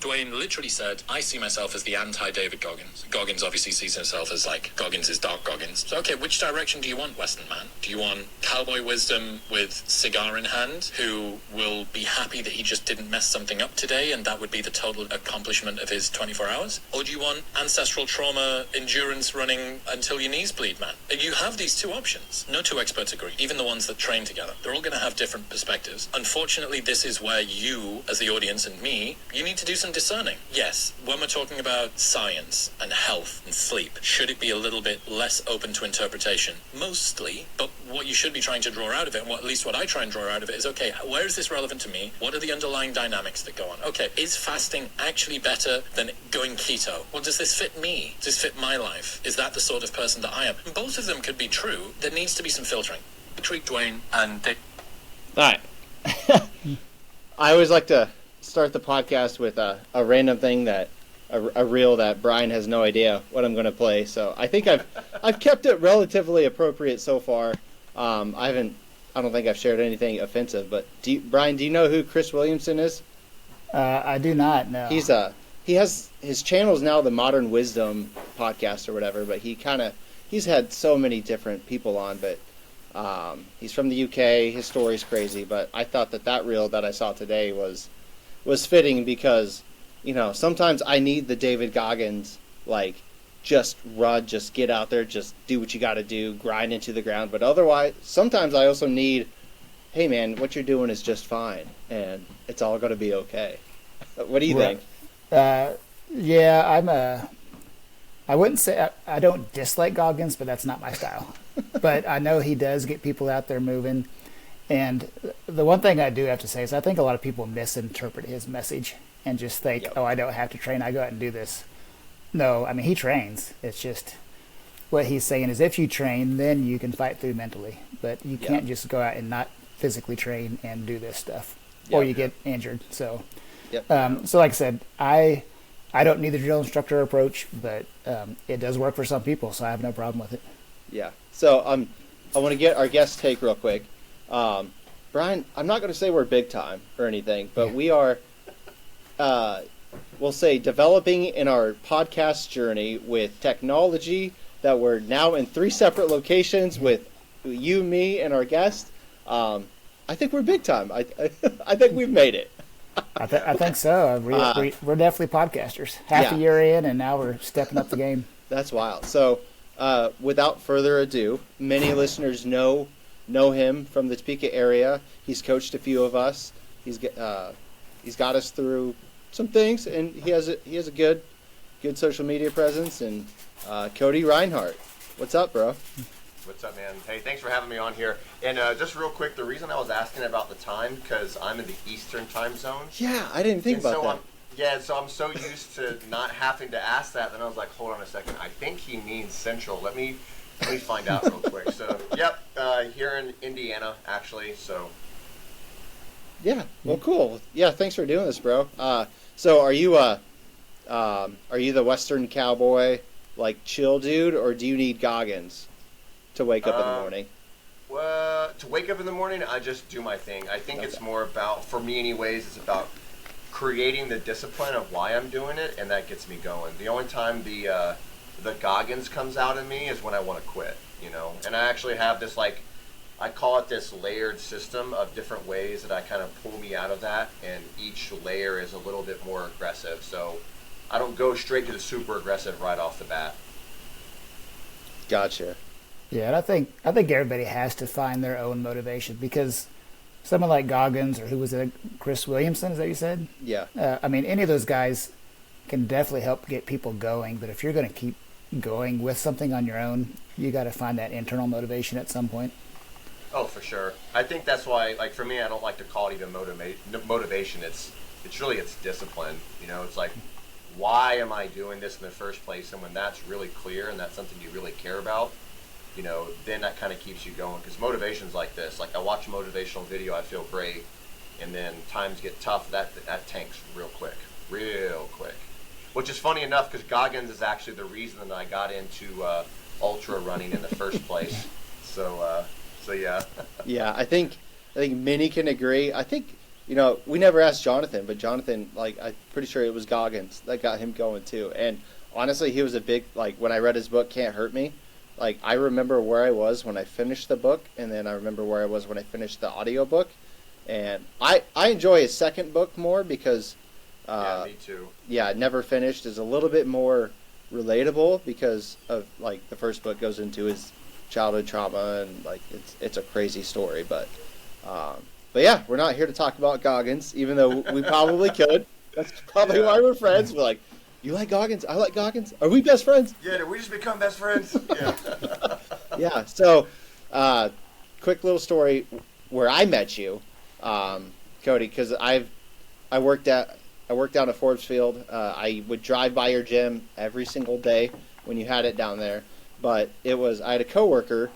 Dwayne literally said, I see myself as the anti-David Goggins. Goggins obviously sees himself as like, Goggins is Dark Goggins. So, okay, which direction do you want, Western man? Do you want cowboy wisdom with cigar in hand, who will be happy that he just didn't mess something up today and that would be the total accomplishment of his 24 hours? Or do you want ancestral trauma, endurance running until your knees bleed, man? You have these two options. No two experts agree, even the ones that train together. They're all going to have different perspectives. Unfortunately, this is where you, as the audience, and me, you need to do some discerning. Yes, when we're talking about science and health and sleep, should it be a little bit less open to interpretation? Mostly, but what you should be trying to draw out of it, and at least what I try and draw out of it, is, okay, where is this relevant to me? What are the underlying dynamics that go on? Okay, is fasting actually better than going keto? Well, does this fit me? Does this fit my life? Is that the sort of person that I am? And both of them could be true. There needs to be some filtering. Treat Dwayne and Dick. All right. I always like to start the podcast with a random thing that a reel that Brian has no idea what I'm going to play. So I think I've kept it relatively appropriate so far. I don't think I've shared anything offensive. But Brian, do you know who Chris Williamson is? I do not know. He has his channel is now the Modern Wisdom podcast or whatever. But he's had so many different people on. But he's from the UK. His story's crazy. But I thought that reel that I saw today was fitting because, sometimes I need the David Goggins, like, just run, just get out there, just do what you got to do, grind into the ground. But otherwise, sometimes I also need, hey, man, what you're doing is just fine, and it's all going to be okay. What do you think? Yeah, I wouldn't say I don't dislike Goggins, but that's not my style. But I know he does get people out there moving. And the one thing I do have to say is I think a lot of people misinterpret his message and just think, Yep. oh, I don't have to train. I go out and do this. No, I mean, he trains. It's just what he's saying is if you train, then you can fight through mentally. But you can't just go out and not physically train and do this stuff. Or you get injured. So, so like I said, I don't need the drill instructor approach, but it does work for some people, so I have no problem with it. Yeah. So I want to get our guest take real quick. Brian, I'm not going to say we're big time or anything, but we are, we'll say, developing in our podcast journey with technology that we're now in 3 separate locations with you, me, and our guest. I think we're big time. I think we've made it. I think so. We're definitely podcasters. Half a year in, and now we're stepping up the game. That's wild. So, without further ado, many listeners know him from the Topeka area. He's coached a few of us. He's got us through some things, and he has a good social media presence. And Cody Rhinehart, what's up, bro? What's up, man? Hey, thanks for having me on here. And just real quick, the reason I was asking about the time because I'm in the Eastern time zone. Yeah, I didn't think about that. So I'm so used to not having to ask that. Then I was like, hold on a second. I think he means Central. Let me find out real quick. So, here in Indiana, actually. So. Yeah. Well, cool. Yeah. Thanks for doing this, bro. So are you the Western cowboy, like chill dude, or do you need Goggins to wake up in the morning? Well, to wake up in the morning, I just do my thing. I think it's more about, for me anyways, it's about creating the discipline of why I'm doing it, and that gets me going. The only time the Goggins comes out in me is when I want to quit, And I actually have this, I call it this layered system of different ways that I kind of pull me out of that, and each layer is a little bit more aggressive. So I don't go straight to the super aggressive right off the bat. Gotcha. Yeah, and I think everybody has to find their own motivation because someone like Goggins or who was it, Chris Williamson, is that what you said? Yeah. I mean, any of those guys can definitely help get people going, but if you're going to keep going with something on your own, you got to find that internal motivation at some point. Oh, for sure. I think that's why, for me, I don't like to call it even motivation. It's discipline. It's like, why am I doing this in the first place? And when that's really clear and that's something you really care about, then that kind of keeps you going. Because motivation's like this. Like, I watch a motivational video, I feel great, and then times get tough, that tanks real quick. Which is funny enough, because Goggins is actually the reason that I got into ultra running in the first place. So yeah. Yeah, I think many can agree. I think we never asked Jonathan, but Jonathan, like, I'm pretty sure it was Goggins that got him going too. And honestly, he was a big, like, when I read his book, Can't Hurt Me, like, I remember where I was when I finished the book, and then I remember where I was when I finished the audiobook. And I enjoy his second book more because, me too. Yeah, Never Finished is a little bit more relatable because of, like, the first book goes into his childhood trauma, and, like, it's a crazy story. But yeah, we're not here to talk about Goggins, even though we probably could. That's probably why we're friends. We're like, you like Goggins? I like Goggins. Are we best friends? Yeah, did we just become best friends? Yeah. Yeah. So, quick little story where I met you, Cody, because I worked down at Forbes Field. I would drive by your gym every single day when you had it down there. But I had a coworker,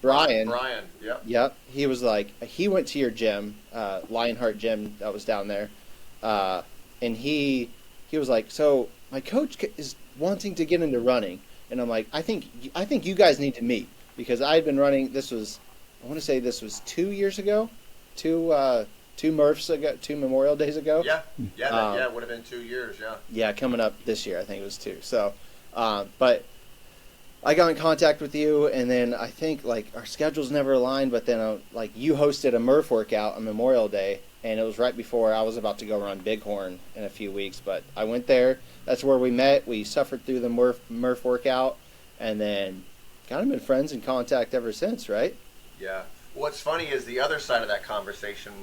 Brian. Brian, yep. Yep. He was like, he went to your gym, Rhinehart gym that was down there, and he was like, so my coach is wanting to get into running, and I'm like, I think you guys need to meet, because I had been running. I want to say this was 2 years ago, two Murphs ago, 2 Memorial Days ago. Yeah, it would have been 2 years. Yeah. Yeah, coming up this year, I think it was 2. So, but I got in contact with you, and then I think, like, our schedules never aligned, but then, like, you hosted a Murph workout on Memorial Day, and it was right before I was about to go run Bighorn in a few weeks, but I went there. That's where we met. We suffered through the Murph workout, and then kind of been friends in contact ever since, right? Yeah. What's funny is the other side of that conversation.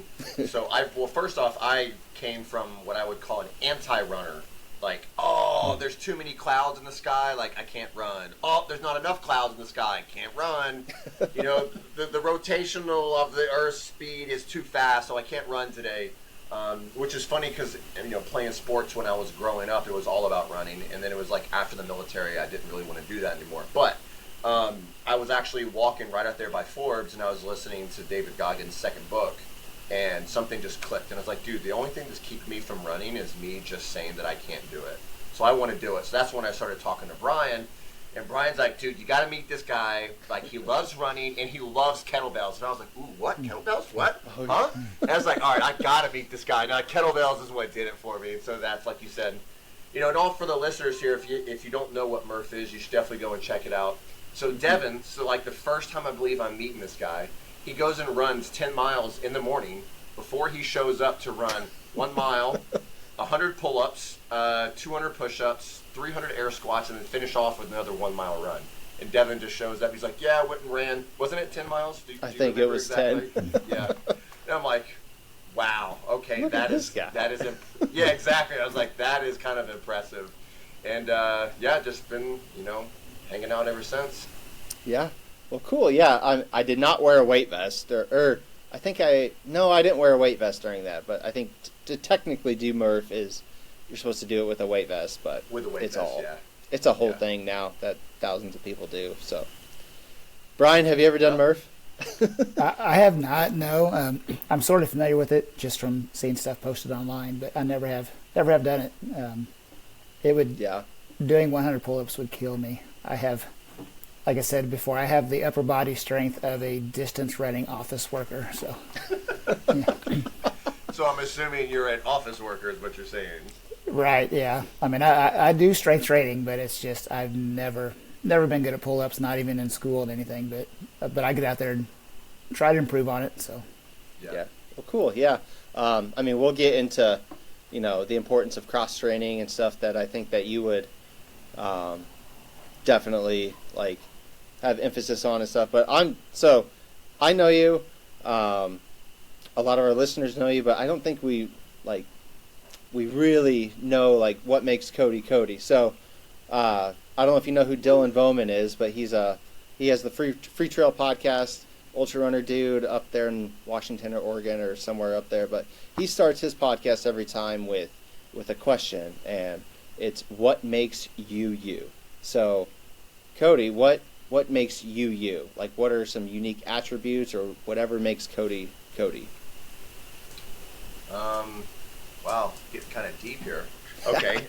So, first off, I came from what I would call an anti-runner. Like, there's too many clouds in the sky, like, I can't run. Oh, there's not enough clouds in the sky, I can't run. The rotational of the Earth's speed is too fast, so I can't run today. Which is funny because, playing sports when I was growing up, it was all about running. And then it was like after the military, I didn't really want to do that anymore. But I was actually walking right out there by Forbes, and I was listening to David Goggins' second book. And something just clicked, and I was like, dude, the only thing that's keeping me from running is me just saying that I can't do it. So I want to do it. So that's when I started talking to Brian, and Brian's like, dude, you got to meet this guy. Like, he loves running, and he loves kettlebells. And I was like, ooh, what? Kettlebells? What? Huh? And I was like, all right, I got to meet this guy. Now, kettlebells is what did it for me. And so that's, like you said, and all for the listeners here, if you don't know what Murph is, you should definitely go and check it out. So Devin, like the first time I believe I'm meeting this guy, he goes and runs 10 miles in the morning before he shows up to run 1 mile, 100 pull-ups, 200 push-ups, 300 air squats, and then finish off with another 1 mile run. And Devin just shows up. He's like, yeah, I went and ran. Wasn't it 10 miles? Do I you think it was exactly? 10. Yeah. And I'm like, wow, okay, Look at this guy. Yeah, exactly. I was like, that is kind of impressive. And, just been, hanging out ever since. Yeah. Well, cool. Yeah, I did not wear a weight vest, or I think I didn't wear a weight vest during that. But I think to technically do Murph you're supposed to do it with a weight vest, but with a weight vest, yeah. It's a whole thing now that thousands of people do. So, Brian, have you ever done Murph? I have not. No, I'm sort of familiar with it just from seeing stuff posted online, but I never have done it. It would doing 100 pull-ups would kill me. I have. Like I said before, I have the upper body strength of a distance running office worker. So, So I'm assuming you're an office worker, is what you're saying. Right? Yeah. I mean, I do strength training, but it's just I've never been good at pull-ups, not even in school and anything. But I get out there and try to improve on it. So. Yeah. Well, cool. Yeah. I mean, we'll get into the importance of cross training and stuff that I think that you would definitely like have emphasis on and stuff. But I know you. A lot of our listeners know you, but I don't think we really know like what makes Cody. So I don't know if you know who Dylan Bowman is, but he has the Free Trail podcast, ultra runner dude up there in Washington or Oregon or somewhere up there. But he starts his podcast every time with a question, and it's what makes you you. So Cody, what makes you you? Like, what are some unique attributes or whatever makes Cody Cody? Wow, getting kind of deep here. Okay.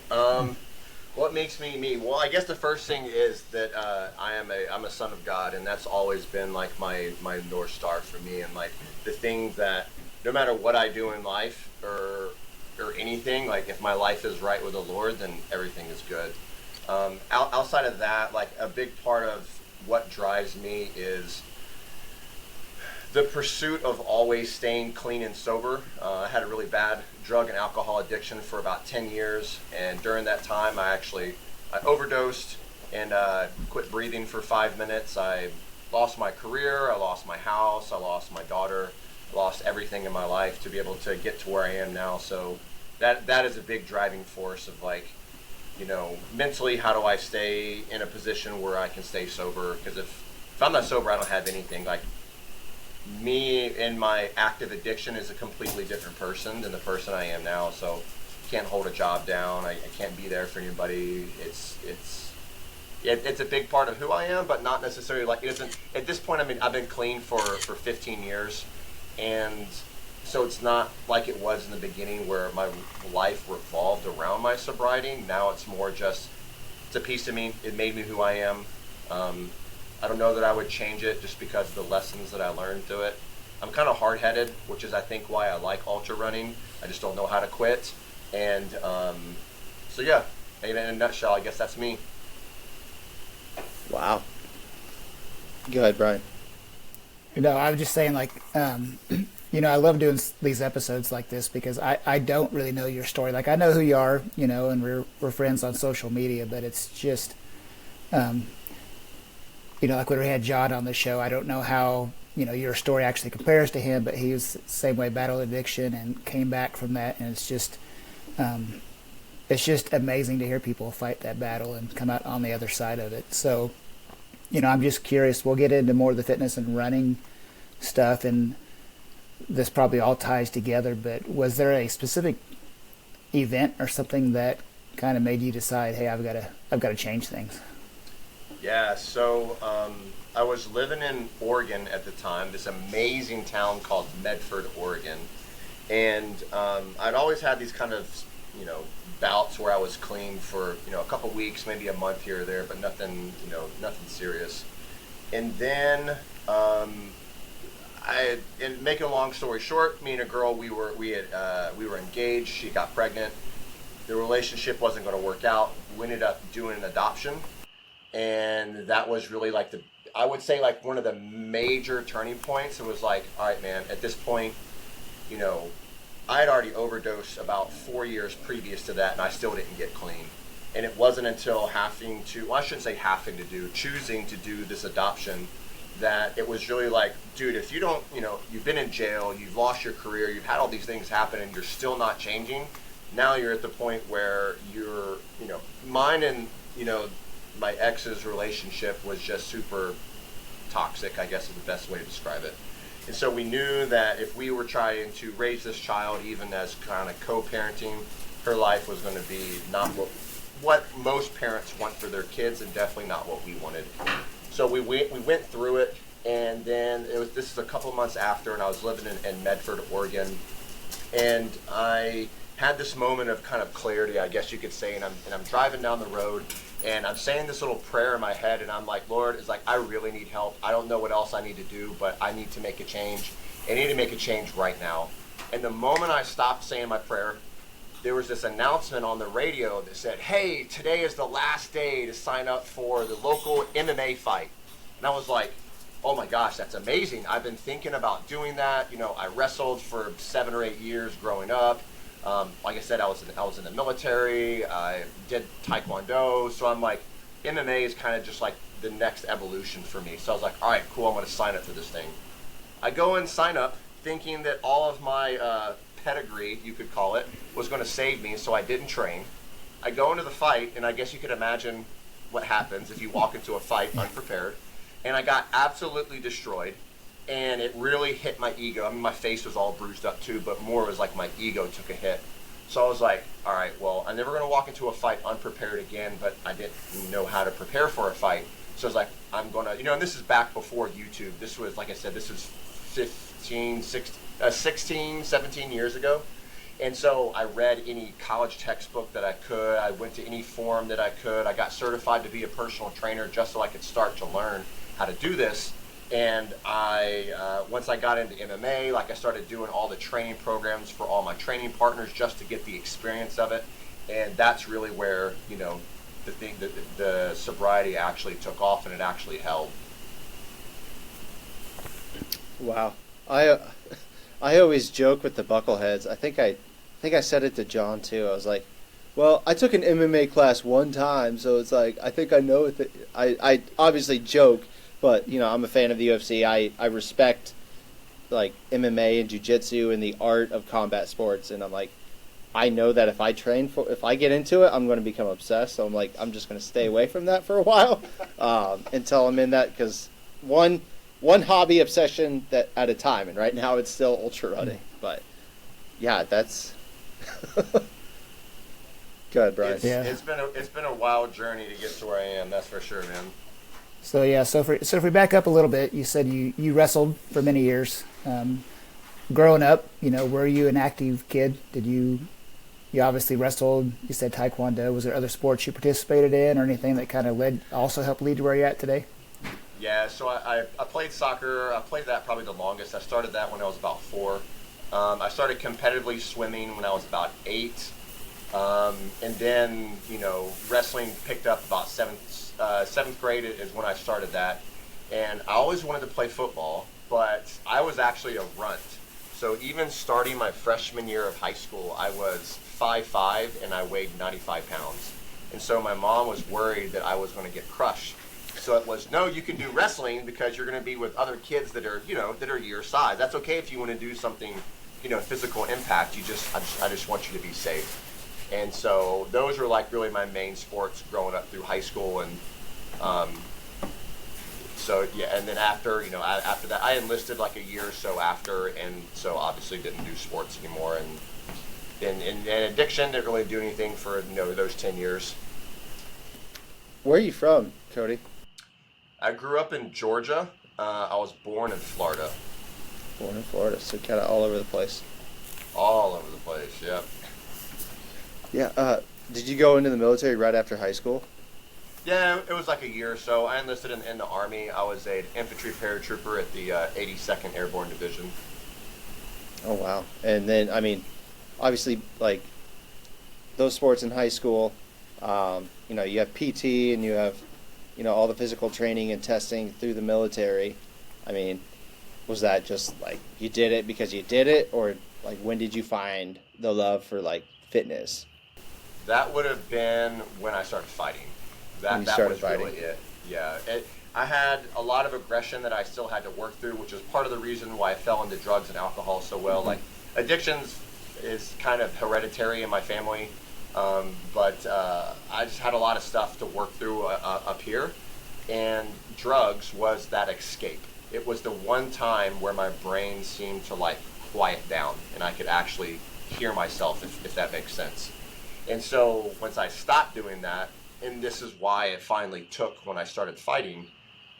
What makes me me? Well, I guess the first thing is that I'm a son of God, and that's always been like my North Star for me, and like the thing that no matter what I do in life or anything, like if my life is right with the Lord, then everything is good. Outside of that, like a big part of what drives me is the pursuit of always staying clean and sober. I had a really bad drug and alcohol addiction for about 10 years, and during that time I overdosed and quit breathing for 5 minutes. I lost my career, I lost my house, I lost my daughter, I lost everything in my life to be able to get to where I am now. So that is a big driving force of like, you know, mentally, how do I stay in a position where I can stay sober? Because if I'm not sober, I don't have anything. Like, me in my active addiction is a completely different person than the person I am now. So can't hold a job down. I can't be there for anybody. It's a big part of who I am, but not necessarily like it isn't. At this point, I mean, I've been clean for 15 years, and so it's not like it was in the beginning where my life revolved around my sobriety. Now it's more just, it's a piece of me. It made me who I am. I don't know that I would change it just because of the lessons that I learned through it. I'm kind of hard-headed, which is I think why I like ultra running. I just don't know how to quit. And so yeah, in a nutshell, I guess that's me. Wow. Go ahead, Brian. You know, I was just saying, like, you know, I love doing these episodes like this because I don't really know your story. Like, I know who you are, you know, and we're friends on social media, but it's just, you know, like when we had John on the show, I don't know how, you know, your story actually compares to him, but he was the same way, battled addiction and came back from that. And it's just amazing to hear people fight that battle and come out on the other side of it. So, you know, I'm just curious. We'll get into more of the fitness and running stuff, and this probably all ties together, but was there a specific event or something that kind of made you decide, hey, I've got to change things? Yeah, so I was living in Oregon at the time, this amazing town called Medford, Oregon. And I'd always had these kind of, you know, bouts where I was clean for, you know, a couple weeks, maybe a month here or there, but nothing, you know, nothing serious. And then, and making a long story short, me and a girl, we were engaged. She got pregnant. The relationship wasn't going to work out. We ended up doing an adoption. And that was really like I would say like one of the major turning points. It was like, all right, man, at this point, you know, I had already overdosed about 4 years previous to that, and I still didn't get clean. And it wasn't until choosing to do this adoption that it was really like, dude, if you don't, you know, you've been in jail, you've lost your career, you've had all these things happen, and you're still not changing. Now you're at the point where you're, you know, mine and, you know, my ex's relationship was just super toxic, I guess is the best way to describe it. And so we knew that if we were trying to raise this child, even as kind of co-parenting, her life was going to be not what most parents want for their kids, and definitely not what we wanted. So we went through it, and then this is a couple months after, and I was living in Medford, Oregon, and I had this moment of kind of clarity, I guess you could say, and I'm driving down the road, and I'm saying this little prayer in my head, and I'm like, Lord, it's like, I really need help. I don't know what else I need to do, but I need to make a change. I need to make a change right now. And the moment I stopped saying my prayer, there was this announcement on the radio that said, hey, today is the last day to sign up for the local MMA fight. And I was like, oh my gosh, that's amazing. I've been thinking about doing that. You know, I wrestled for 7 or 8 years growing up. Like I said, I was in the military. I did Taekwondo. So I'm like, MMA is kind of just like the next evolution for me. So I was like, all right, cool. I'm going to sign up for this thing. I go and sign up thinking that all of my pedigree, you could call it, was going to save me. So I didn't train. I go into the fight, and I guess you could imagine what happens if you walk into a fight unprepared. And I got absolutely destroyed. And it really hit my ego. I mean, my face was all bruised up too, but more was like my ego took a hit. So I was like, all right, well, I'm never going to walk into a fight unprepared again, but I didn't know how to prepare for a fight. So I was like, I'm going to, you know, and this is back before YouTube. This was, like I said, this was 16, 17 years ago. And so I read any college textbook that I could. I went to any forum that I could. I got certified to be a personal trainer just so I could start to learn how to do this. And once I got into MMA, like I started doing all the training programs for all my training partners just to get the experience of it. And that's really where, the sobriety actually took off and it actually held. Wow. I always joke with the Buckleheads. I think I said it to John too. I was like, well, I took an MMA class one time, so it's like I think I know it. I obviously joke, but I'm a fan of the UFC. I respect like MMA and jiu-jitsu and the art of combat sports, and I'm like, I know that if I get into it, I'm going to become obsessed. So I'm like, I'm just going to stay away from that for a while until I'm in that, because one hobby obsession that at a time, and right now it's still ultra running. But yeah, that's go ahead, Brian. It's been a wild journey to get to where I am. That's for sure, man. So if we back up a little bit, you said you wrestled for many years. Growing up, were you an active kid? Did you obviously wrestled? You said Taekwondo. Was there other sports you participated in, or anything that kind of helped lead to where you're at today? Yeah, so I played soccer. I played that probably the longest. I started that when I was about 4. I started competitively swimming when I was about 8. And then, wrestling picked up about 7th grade is when I started that. And I always wanted to play football, but I was actually a runt. So even starting my freshman year of high school, I was 5'5", and I weighed 95 pounds. And so my mom was worried that I was going to get crushed. So it was, no, you can do wrestling because you're going to be with other kids that are, that are your size. That's okay if you want to do something, physical impact. I just want you to be safe. And so those were like really my main sports growing up through high school. And so yeah, and then after that, I enlisted like a year or so after, and so obviously didn't do sports anymore. And in addiction, didn't really do anything for those 10 years. Where are you from, Cody? I grew up in Georgia. I was born in Florida. Born in Florida, so kind of all over the place. All over the place, yeah. Yeah. Did you go into the military right after high school? Yeah, it was like a year or so. I enlisted in the Army. I was an infantry paratrooper at the 82nd Airborne Division. Oh, wow. And then, obviously, like, those sports in high school, you have PT and you have, all the physical training and testing through the military. Was that just, like, you did it because you did it? Or, like, when did you find the love for, like, fitness? That would have been when I started fighting. That was really it. Yeah. I had a lot of aggression that I still had to work through, which is part of the reason why I fell into drugs and alcohol so well. Mm-hmm. Like, addictions is kind of hereditary in my family, but I just had a lot of stuff to work through up here, and drugs was that escape. It was the one time where my brain seemed to like quiet down, and I could actually hear myself, if that makes sense. And so once I stopped doing that, and this is why it finally took when I started fighting,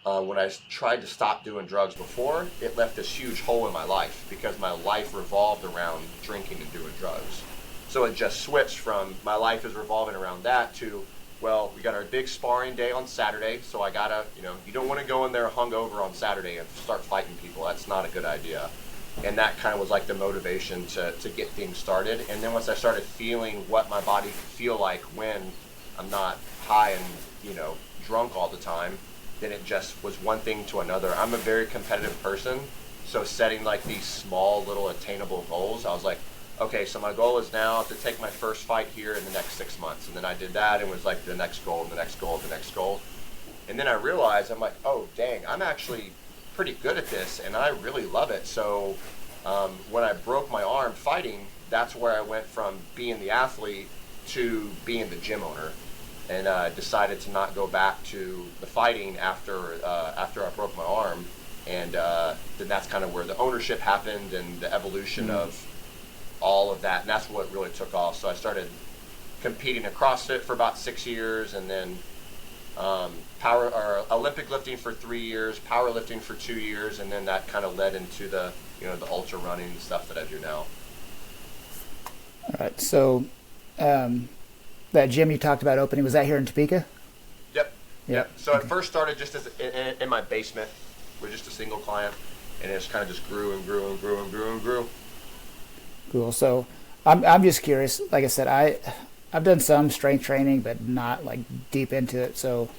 when I tried to stop doing drugs before, it left this huge hole in my life because my life revolved around drinking and doing drugs. So it just switched from my life is revolving around that to, well, we got our big sparring day on Saturday, so I gotta, you don't want to go in there hungover on Saturday and start fighting people. That's not a good idea. And that kind of was like the motivation to get things started. And then once I started feeling what my body could feel like when I'm not high and, drunk all the time, then it just was one thing to another. I'm a very competitive person, so setting like these small little attainable goals, I was like, okay, so my goal is now to take my first fight here in the next 6 months. And then I did that, and it was like the next goal, the next goal, the next goal. And then I realized, I'm like, oh, dang, I'm actually pretty good at this, and I really love it. So when I broke my arm fighting, that's where I went from being the athlete to being the gym owner, and decided to not go back to the fighting after I broke my arm. And then that's kind of where the ownership happened and the evolution of all of that, and that's what really took off. So I started competing in CrossFit for about 6 years, and then Olympic lifting for 3 years, powerlifting for 2 years, and then that kind of led into the the ultra running and stuff that I do now. All right. So that gym you talked about opening, was that here in Topeka? Yep. So it first started just as in my basement, with just a single client, and it just kind of just grew and grew and grew and grew and grew. Cool. So I'm just curious. Like I said, I've done some strength training, but not like deep into it. So,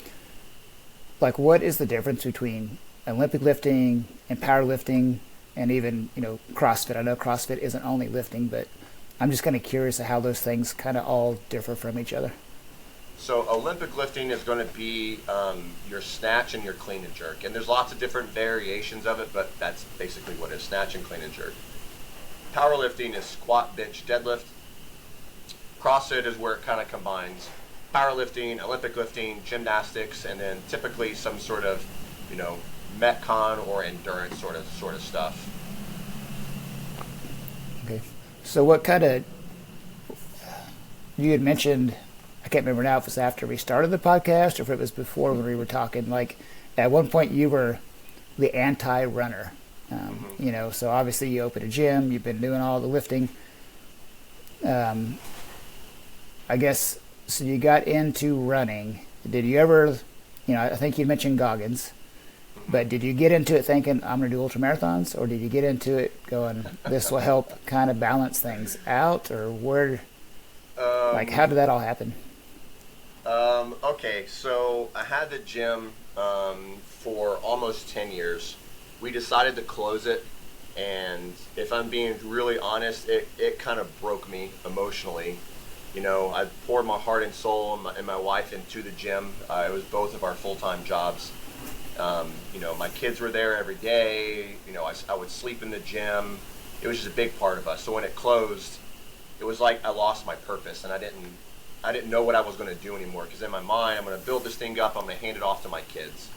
like, what is the difference between Olympic lifting and powerlifting, and even CrossFit? I know CrossFit isn't only lifting, but I'm just kind of curious of how those things kind of all differ from each other. So Olympic lifting is going to be your snatch and your clean and jerk, and there's lots of different variations of it, but that's basically what it is: snatch and clean and jerk. Powerlifting is squat, bench, deadlift. CrossFit is where it kind of combines powerlifting, Olympic lifting, gymnastics, and then typically some sort of, metcon or endurance sort of stuff. Okay. So what kind of, you had mentioned, I can't remember now if it was after we started the podcast or if it was before when we were talking, like at one point you were the anti-runner. So obviously you opened a gym, you've been doing all the lifting. I guess, so you got into running. Did you ever, I think you mentioned Goggins, but did you get into it thinking, I'm going to do ultramarathons, or did you get into it going, this will help kind of balance things out, or where, how did that all happen? Okay, so I had the gym for almost 10 years. We decided to close it, and if I'm being really honest, it kind of broke me emotionally. I poured my heart and soul and my wife into the gym. It was both of our full-time jobs. My kids were there every day. I would sleep in the gym. It was just a big part of us. So when it closed, it was like I lost my purpose, and I didn't know what I was going to do anymore, because in my mind, I'm going to build this thing up, I'm going to hand it off to my kids.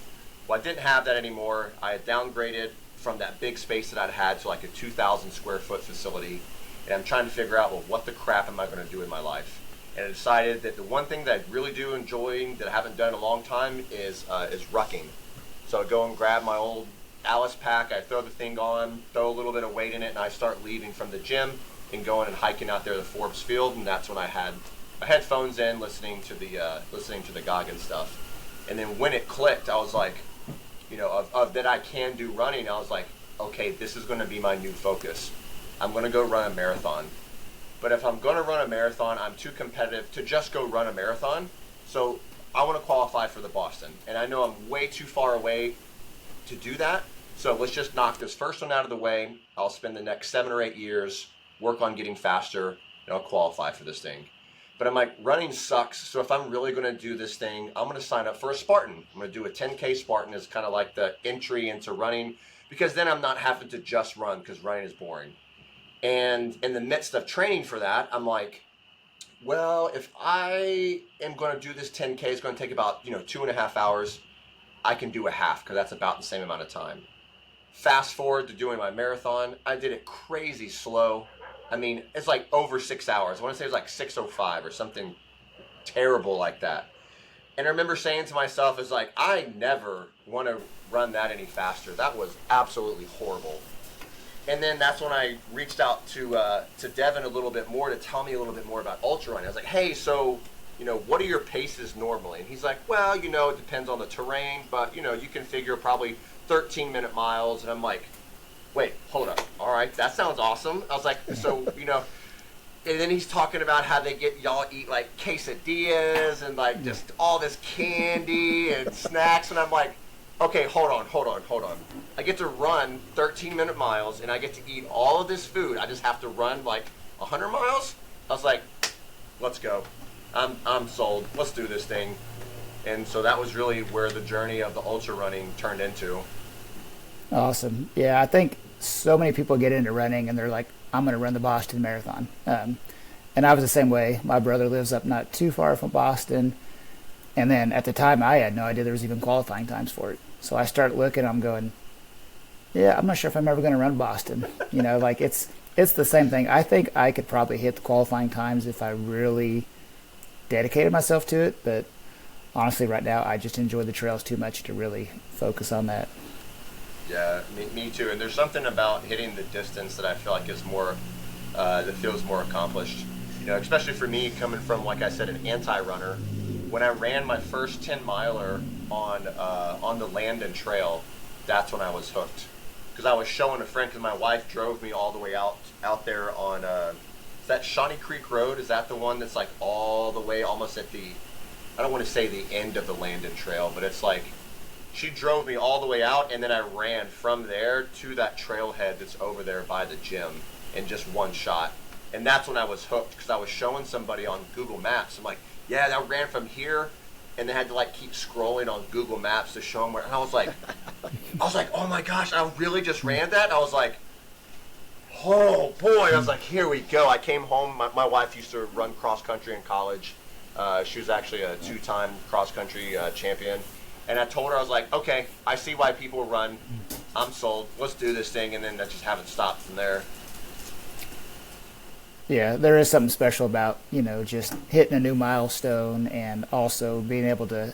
Well, I didn't have that anymore. I had downgraded from that big space that I'd had to like a 2,000 square foot facility, and I'm trying to figure out, well, what the crap am I going to do in my life? And I decided that the one thing that I really do enjoy that I haven't done in a long time is rucking. So I go and grab my old Alice pack, I throw the thing on, throw a little bit of weight in it, and I start leaving from the gym and going and hiking out there to Forbes Field, and that's when I had my headphones in, listening to the Goggins stuff. And then when it clicked, I was like, of that I can do running, I was like, okay, this is going to be my new focus. I'm going to go run a marathon. But if I'm going to run a marathon, I'm too competitive to just go run a marathon. So I want to qualify for the Boston. And I know I'm way too far away to do that. So let's just knock this first one out of the way. I'll spend the next 7 or 8 years, work on getting faster, and I'll qualify for this thing. But I'm like, running sucks. So if I'm really going to do this thing, I'm going to sign up for a Spartan. I'm going to do a 10K Spartan as kind of like the entry into running, because then I'm not having to just run, because running is boring. And in the midst of training for that, I'm like, well, if I am going to do this 10K, it's going to take about 2.5 hours. I can do a half, because that's about the same amount of time. Fast forward to doing my marathon, I did it crazy slow. I mean, it's like over 6 hours. I want to say it was like 6:05 or something terrible like that. And I remember saying to myself, it's like, I never want to run that any faster. That was absolutely horrible. And then that's when I reached out to Devin a little bit more to tell me a little bit more about ultra running. I was like, hey, so, what are your paces normally? And he's like, well, it depends on the terrain, but, you can figure probably 13-minute miles. And I'm like, wait, hold up. All right, that sounds awesome. I was like, so, and then he's talking about how y'all eat like quesadillas and like just all this candy and snacks. And I'm like, okay, hold on. I get to run 13-minute miles, and I get to eat all of this food. I just have to run like 100 miles? I was like, let's go. I'm sold. Let's do this thing. And so that was really where the journey of the ultra running turned into. Awesome. Yeah, I think so many people get into running, and they're like, I'm going to run the Boston Marathon. And I was the same way. My brother lives up not too far from Boston. And then at the time, I had no idea there was even qualifying times for it. So I start looking, I'm going, yeah, I'm not sure if I'm ever going to run Boston. It's the same thing. I think I could probably hit the qualifying times if I really dedicated myself to it. But honestly, right now, I just enjoy the trails too much to really focus on that. Yeah, me too. And there's something about hitting the distance that I feel like is more, that feels more accomplished. Especially for me, coming from, like I said, an anti-runner. When I ran my first 10-miler on the Landon Trail, that's when I was hooked. Because I was showing a friend, because my wife drove me all the way out there on, is that Shawnee Creek Road? Is that the one that's like all the way almost at the, I don't want to say the end of the Landon Trail, but it's like, she drove me all the way out, and then I ran from there to that trailhead that's over there by the gym in just one shot. And that's when I was hooked, because I was showing somebody on Google Maps. I'm like, yeah, I ran from here, and they had to like keep scrolling on Google Maps to show them where. And I was like, oh my gosh, I really just ran that. I was like, oh boy. I was like, here we go. I came home. My wife used to run cross country in college. She was actually a 2-time cross country champion. And I told her, I was like, okay, I see why people run. I'm sold. Let's do this thing. And then I just haven't stopped from there. Yeah, there is something special about, just hitting a new milestone, and also being able to,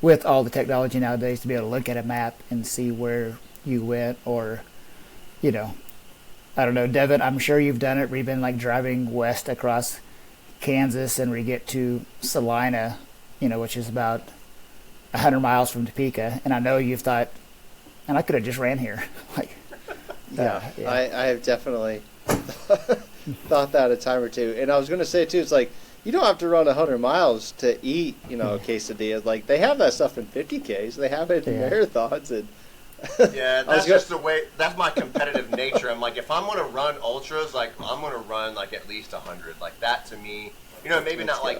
with all the technology nowadays, to be able to look at a map and see where you went, or, I don't know, Devin, I'm sure you've done it where you've been like driving west across Kansas and we get to Salina, which is about 100 miles from Topeka, and I know you've thought, and I could have just ran here. Like, yeah. I have definitely thought that a time or two. And I was going to say, too, it's like, you don't have to run 100 miles to eat, a quesadilla. Like, they have that stuff in 50Ks. They have it in marathons. And yeah, that's just the way, that's my competitive nature. I'm like, if I'm going to run ultras, like, I'm going to run, like, at least 100. Like, that to me, maybe not like,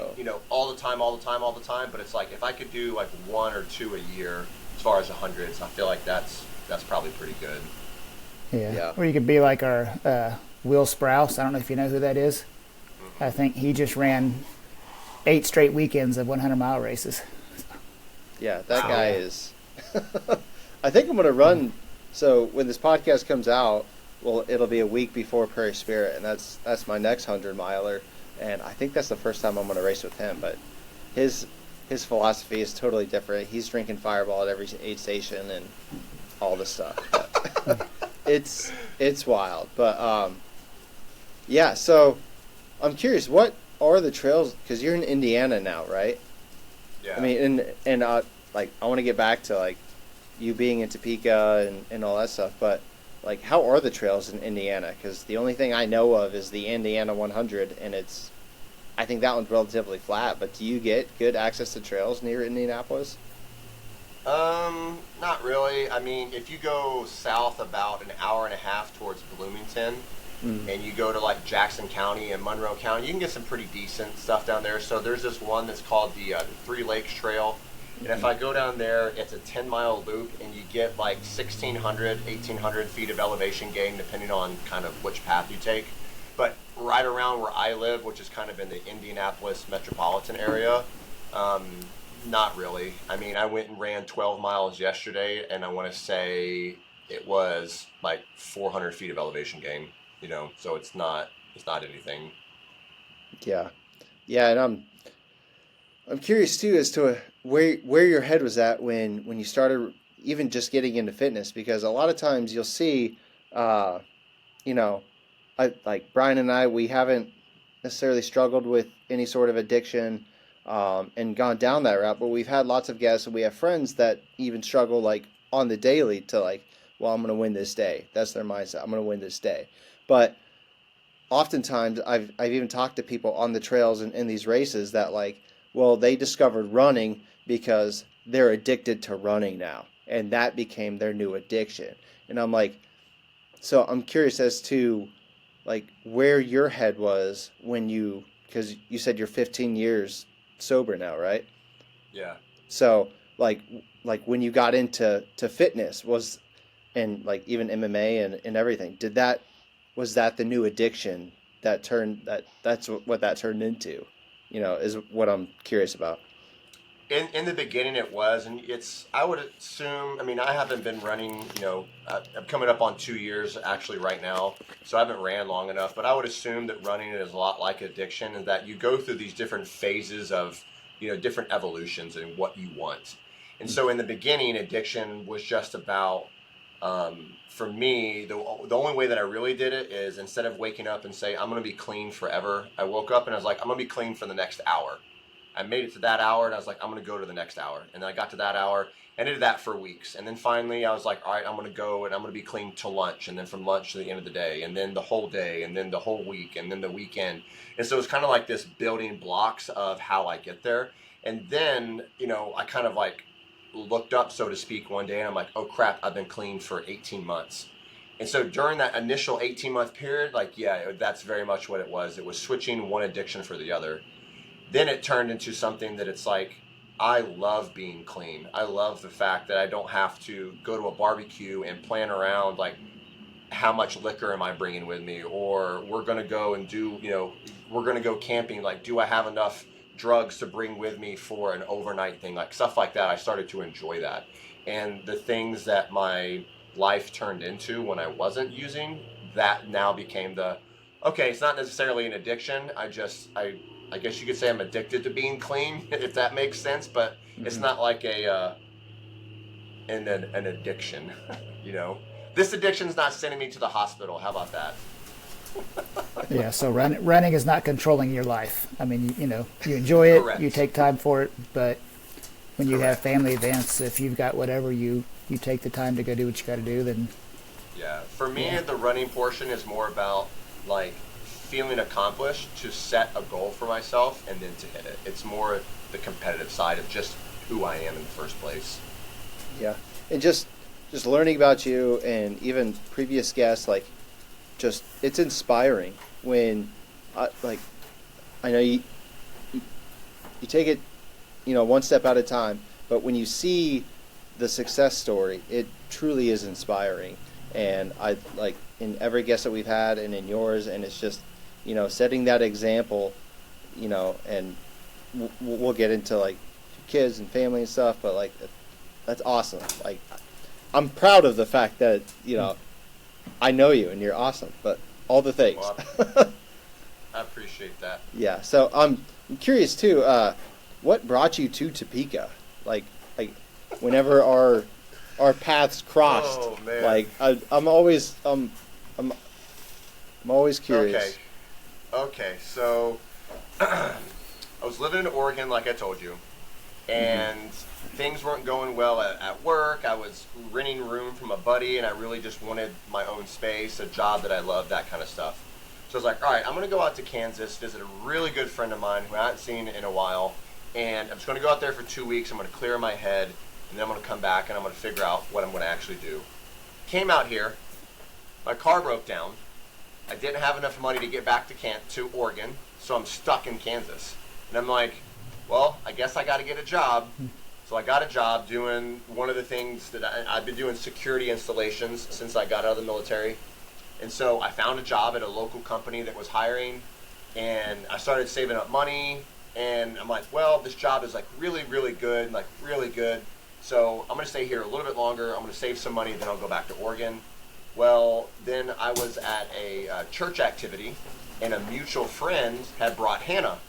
all the time, but it's like, if I could do, like, 1 or 2 a year as far as 100s, I feel like that's probably pretty good. Yeah. Or you could be like our Will Sprouse. I don't know if you know who that is. I think he just ran 8 straight weekends of 100-mile races. Yeah, that guy is. I think I'm going to run. So when this podcast comes out, well, it'll be a week before Prairie Spirit, and that's my next 100-miler. And I think that's the first time I'm going to race with him. But his philosophy is totally different. He's drinking Fireball at every aid station and all this stuff. But it's wild. But yeah. So I'm curious, what are the trails? Because you're in Indiana now, right? Yeah. I mean, and like, I want to get back to like you being in Topeka and all that stuff. But like, how are the trails in Indiana? Because the only thing I know of is the Indiana 100, and I think that one's relatively flat. But do you get good access to trails near Indianapolis? Not really. I mean, if you go south about an hour and a half towards Bloomington, and you go to like Jackson County and Monroe County, you can get some pretty decent stuff down there. So there's this one that's called the Three Lakes Trail. And if I go down there, it's a 10-mile loop, and you get like 1,600, 1,800 feet of elevation gain, depending on kind of which path you take. But right around where I live, which is kind of in the Indianapolis metropolitan area, not really. I mean, I went and ran 12 miles yesterday, and I want to say it was like 400 feet of elevation gain, so it's not anything. Yeah. Yeah, and I'm curious too as to where your head was at when you started even just getting into fitness, because a lot of times you'll see, like Brian and I, we haven't necessarily struggled with any sort of addiction and gone down that route, but we've had lots of guests and we have friends that even struggle like on the daily to like, well, I'm going to win this day. That's their mindset. I'm going to win this day. But oftentimes I've even talked to people on the trails and in these races that like, well, they discovered running because they're addicted to running now, and that became their new addiction. And I'm like, so I'm curious as to like where your head was when because you said you're 15 years sober now, right? Yeah. So like when you got into fitness and like even MMA and everything, was that the new addiction that's what that turned into, is what I'm curious about. In the beginning it was, and I would assume, I mean, I haven't been running, I'm coming up on 2 years actually right now, so I haven't ran long enough, but I would assume that running is a lot like addiction, and that you go through these different phases of, different evolutions in what you want. And so in the beginning, addiction was just about, for me, the only way that I really did it is instead of waking up and say, I'm going to be clean forever, I woke up and I was like, I'm going to be clean for the next hour. I made it to that hour, and I was like, I'm going to go to the next hour. And then I got to that hour, and I did that for weeks. And then finally, I was like, all right, I'm going to go, and I'm going to be clean till lunch, and then from lunch to the end of the day, and then the whole day, and then the whole week, and then the weekend. And so it's kind of like this building blocks of how I get there. And then, I kind of like looked up, so to speak, one day, and I'm like, oh crap, I've been clean for 18 months. And so during that initial 18-month period, like, yeah, that's very much what it was. It was switching one addiction for the other. Then it turned into something that it's like, I love being clean. I love the fact that I don't have to go to a barbecue and plan around, like, how much liquor am I bringing with me? Or we're going to go and we're going to go camping. Like, do I have enough drugs to bring with me for an overnight thing? Like, stuff like that. I started to enjoy that. And the things that my life turned into when I wasn't using, that now became okay, it's not necessarily an addiction. I guess you could say I'm addicted to being clean, if that makes sense, but it's not like an addiction, This addiction's not sending me to the hospital. How about that? Yeah, so running is not controlling your life. I mean, you enjoy it, Correct. you take time for it, but when you have Correct. family events, if you've got whatever, you take the time to go do what you got to do, then... Yeah, for me, the running portion is more about, like, feeling accomplished to set a goal for myself and then to hit it. It's more the competitive side of just who I am in the first place. Yeah, and just learning about you and even previous guests, like, just it's inspiring when, I know you take it, one step at a time, but when you see the success story, it truly is inspiring. And I like in every guest that we've had and in yours, and it's just, setting that example, and we'll get into like kids and family and stuff, but like that's awesome. Like I'm proud of the fact that, I know you and you're awesome, but all the things. Well, I appreciate that. Yeah. So I'm curious too, what brought you to Topeka? Like whenever our paths crossed. Oh man. Like I'm always curious. Okay. So I was living in Oregon, like I told you, and things weren't going well at work. I was renting a room from a buddy, and I really just wanted my own space, a job that I loved, that kind of stuff. So I was like, all right, I'm going to go out to Kansas, visit a really good friend of mine who I hadn't seen in a while, and I'm just going to go out there for 2 weeks. I'm going to clear my head, and then I'm going to come back, and I'm going to figure out what I'm going to actually do. Came out here. My car broke down. I didn't have enough money to get back to Oregon, so I'm stuck in Kansas. And I'm like, well, I guess I got to get a job. So I got a job doing one of the things that I've been doing, security installations since I got out of the military. And so I found a job at a local company that was hiring, and I started saving up money, and I'm like, well, this job is like really, really good, So I'm going to stay here a little bit longer. I'm going to save some money, then I'll go back to Oregon. Well, then I was at a church activity, and a mutual friend had brought Hannah,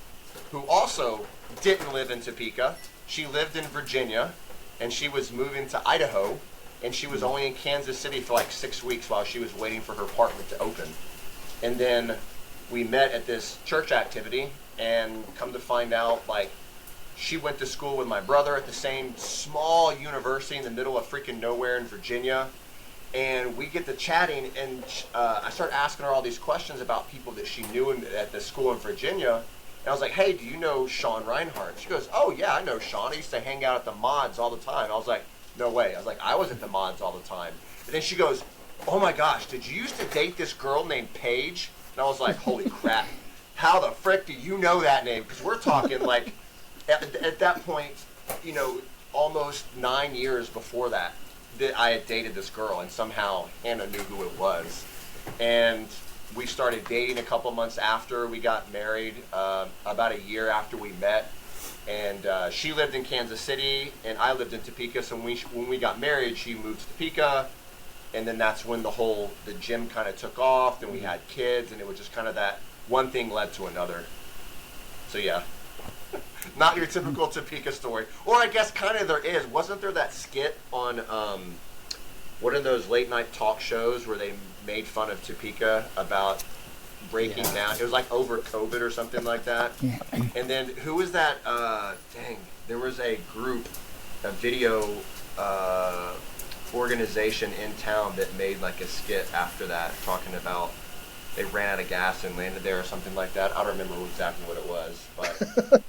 who also didn't live in Topeka. She lived in Virginia, and she was moving to Idaho, and she was only in Kansas City for like 6 weeks while she was waiting for her apartment to open. And then we met at this church activity, and come to find out, like, she went to school with my brother at the same small university in the middle of freaking nowhere in Virginia. And we get to chatting, and I start asking her all these questions about people that she knew at the school in Virginia. And I was like, hey, do you know Cody Rhinehart? She goes, oh, yeah, I know Sean. I used to hang out at the mods all the time. I was like, no way. I was like, I was at the mods all the time. And then she goes, oh, my gosh, did you used to date this girl named Paige? And I was like, holy crap. How the frick do you know that name? Because we're talking like, at that point, almost 9 years before that I had dated this girl, and somehow Hannah knew who it was. And we started dating a couple months after we got married, about a year after we met. And she lived in Kansas City, and I lived in Topeka. So when we got married, she moved to Topeka. And then that's when the gym kind of took off. Then we had kids, and it was just kind of that one thing led to another. So yeah, not your typical Topeka story. Or I guess kind of there is. Wasn't there that skit on one of those late night talk shows where they made fun of Topeka about breaking down. It was like over COVID or something like that. Yeah. And then who was that? There was a group, a video organization in town that made like a skit after that, talking about they ran out of gas and landed there or something like that. I don't remember exactly what it was, but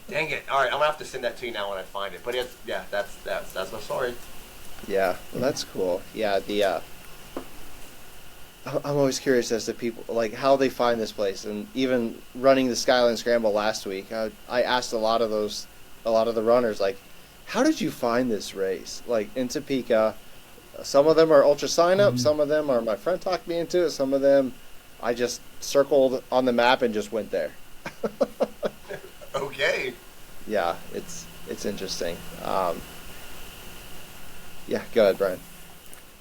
dang it! All right, I'm gonna have to send that to you now when I find it. But that's my story. Yeah, well, that's cool. Yeah, I'm always curious as to people, like, how they find this place. And even running the Skyline Scramble last week, I asked a lot of the runners, like, how did you find this race? Like, in Topeka, some of them are ultra sign-up, some of them are my friend talked me into it, some of them I just circled on the map and just went there. Okay. Yeah, it's interesting. Yeah, go ahead, Brian.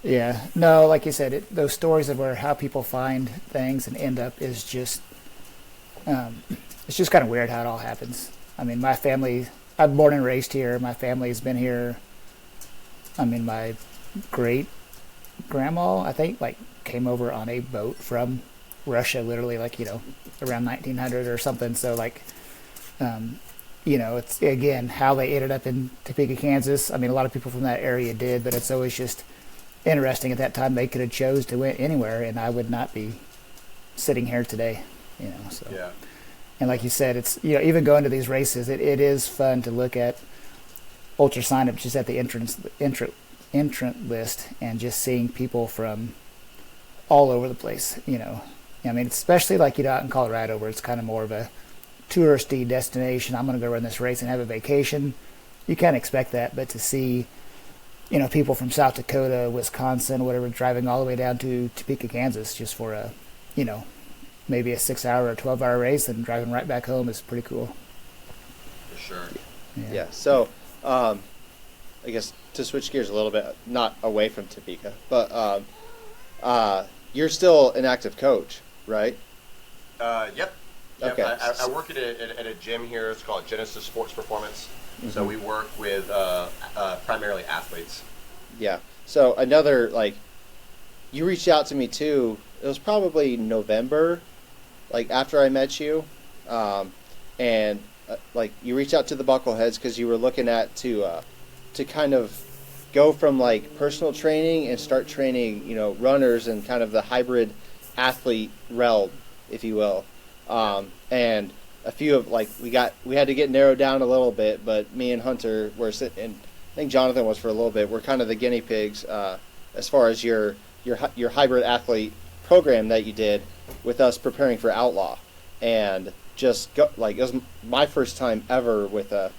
Yeah, no, like you said, those stories of how people find things and end up is just, it's just kind of weird how it all happens. I mean, my family, I'm born and raised here. My family's been here. I mean, my great grandma, I think, like, came over on a boat from Russia, literally, like, around 1900 or something. So, like, it's, again, how they ended up in Topeka, Kansas. I mean, a lot of people from that area did, but it's always just interesting. At that time, they could have chose to went anywhere, and I would not be sitting here today. So. Yeah. And like you said, it's even going to these races, it is fun to look at ultra sign-up just at the entrant list and just seeing people from all over the place. I mean, especially like out in Colorado, where it's kind of more of a touristy destination. I'm going to go run this race and have a vacation. You can't expect that, but to see people from South Dakota, Wisconsin, whatever, driving all the way down to Topeka, Kansas, just for a, maybe a 6-hour or 12-hour race and driving right back home is pretty cool. For sure. Yeah. So, I guess to switch gears a little bit, not away from Topeka, but you're still an active coach, right? Yep. Okay. I work at a gym here. It's called Genesis Sports Performance. Mm-hmm. So we work with primarily athletes. Yeah. So another, like, you reached out to me too. It was probably November, like after I met you, and like you reached out to the Buckleheads because you were looking at to kind of go from like personal training and start training, runners and kind of the hybrid athlete realm, if you will. And a few of we had to get narrowed down a little bit, but me and Hunter were sitting, and I think Jonathan was for a little bit. We're kind of the guinea pigs as far as your hybrid athlete program that you did with us preparing for Outlaw, and just it was my first time ever with a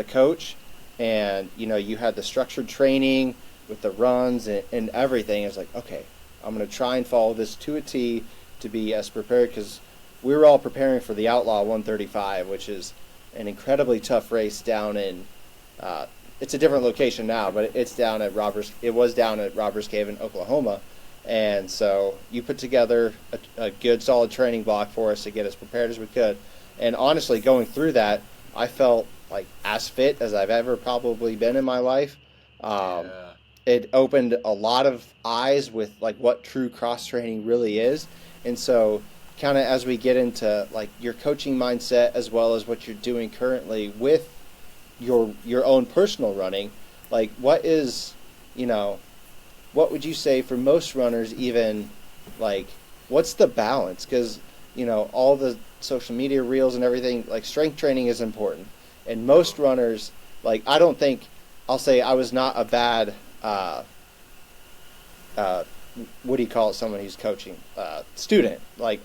coach, and you had the structured training with the runs and everything. It's like, okay, I'm going to try and follow this to a T to be as prepared, because we were all preparing for the Outlaw 135, which is an incredibly tough race down in, it's a different location now, but it was down at Robbers Cave in Oklahoma. And so you put together a good solid training block for us to get as prepared as we could. And honestly, going through that, I felt like as fit as I've ever probably been in my life. It opened a lot of eyes with like what true cross training really is. And so kind of as we get into like your coaching mindset as well as what you're doing currently with your own personal running, like what would you say for most runners, even like what's the balance? Because all the social media reels and everything, like strength training is important, and most runners, like I'll say I was not a bad what do you call it, someone who's coaching student. Like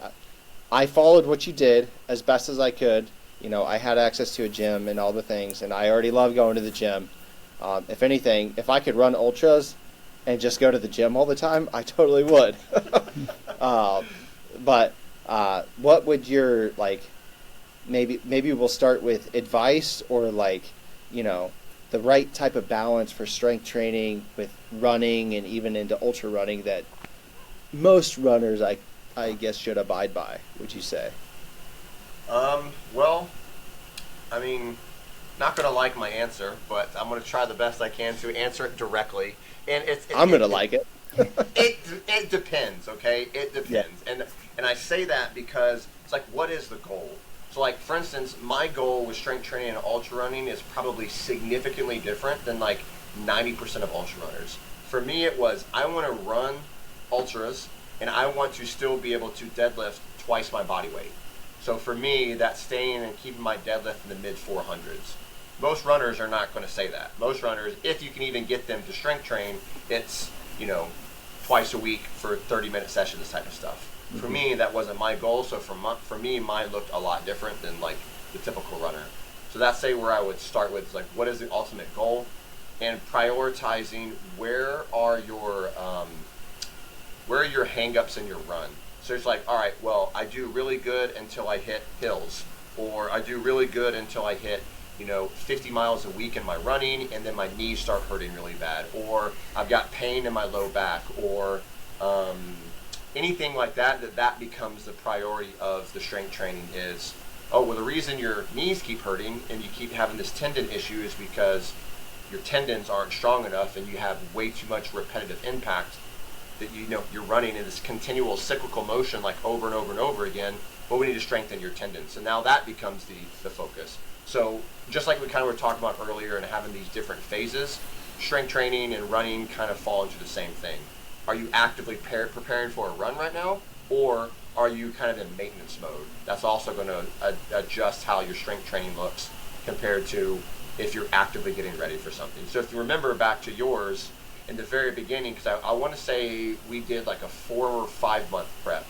I followed what you did as best as I could. I had access to a gym and all the things, and I already love going to the gym. If anything, if I could run ultras and just go to the gym all the time, I totally would. But what would your, like, maybe we'll start with advice or like, the right type of balance for strength training with running and even into ultra running that most runners, I guess, should abide by, would you say? Well, I mean, not going to like my answer, but I'm going to try the best I can to answer it directly. And I'm going to like it. It depends, okay? It depends. And I say that because it's like, what is the goal? So like, for instance, my goal with strength training and ultra running is probably significantly different than like 90% of ultra runners. For me, it was, I want to run ultras and I want to still be able to deadlift twice my body weight. So for me, that's staying and keeping my deadlift in the mid 400s. Most runners are not going to say that. Most runners, if you can even get them to strength train, it's, twice a week for 30-minute sessions, this type of stuff. Mm-hmm. For me, that wasn't my goal. So for me, mine looked a lot different than like the typical runner. So that's where I would start with, like, what is the ultimate goal, and prioritizing where are your hang-ups in your run. So it's like, all right, well, I do really good until I hit hills, or I do really good until I hit 50 miles a week in my running, and then my knees start hurting really bad, or I've got pain in my low back, or anything like that becomes the priority of the strength training is, oh, well, the reason your knees keep hurting and you keep having this tendon issue is because your tendons aren't strong enough and you have way too much repetitive impact that you're running in this continual cyclical motion like over and over and over again. Well, we need to strengthen your tendons. And now that becomes the focus. So just like we kind of were talking about earlier and having these different phases, strength training and running kind of fall into the same thing. Are you actively preparing for a run right now, or are you kind of in maintenance mode? That's also going to adjust how your strength training looks compared to if you're actively getting ready for something. So if you remember back to yours in the very beginning, because I want to say we did like a 4 or 5 month prep.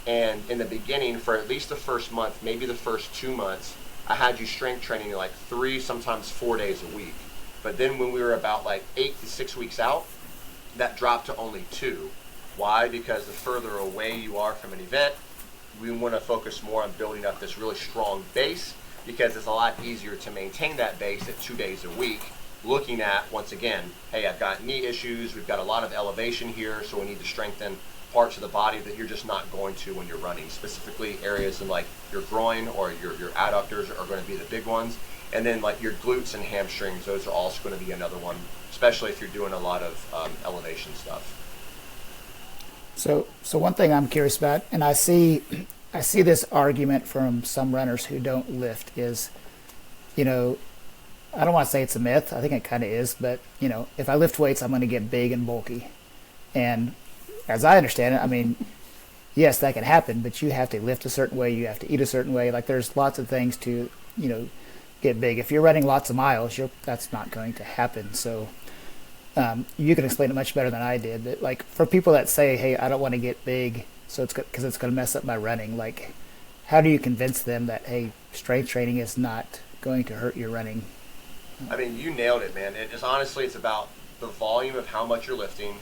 And in the beginning, for at least the first month, maybe the first 2 months, I had you strength training like 3, sometimes 4 days a week. But then when we were about like 8 to 6 weeks out, that dropped to only 2. Why? Because the further away you are from an event, we want to focus more on building up this really strong base, because it's a lot easier to maintain that base at 2 days a week, looking at, once again, hey, I've got knee issues, we've got a lot of elevation here, so we need to strengthen parts of the body that you're just not going to when you're running. Specifically areas in like your groin or your adductors are going to be the big ones. And then like your glutes and hamstrings, those are also going to be another one, especially if you're doing a lot of elevation stuff. So one thing I'm curious about, and I see this argument from some runners who don't lift, is, I don't want to say it's a myth. I think it kind of is, but if I lift weights, I'm going to get big and bulky. And as I understand it, I mean, yes, that can happen, but you have to lift a certain way, you have to eat a certain way. Like, there's lots of things to, get big. If you're running lots of miles, that's not going to happen. So you can explain it much better than I did. But like, for people that say, hey, I don't want to get big, so it's because it's going to mess up my running, like, how do you convince them that, hey, strength training is not going to hurt your running? I mean, you nailed it, man. It's about the volume of how much you're lifting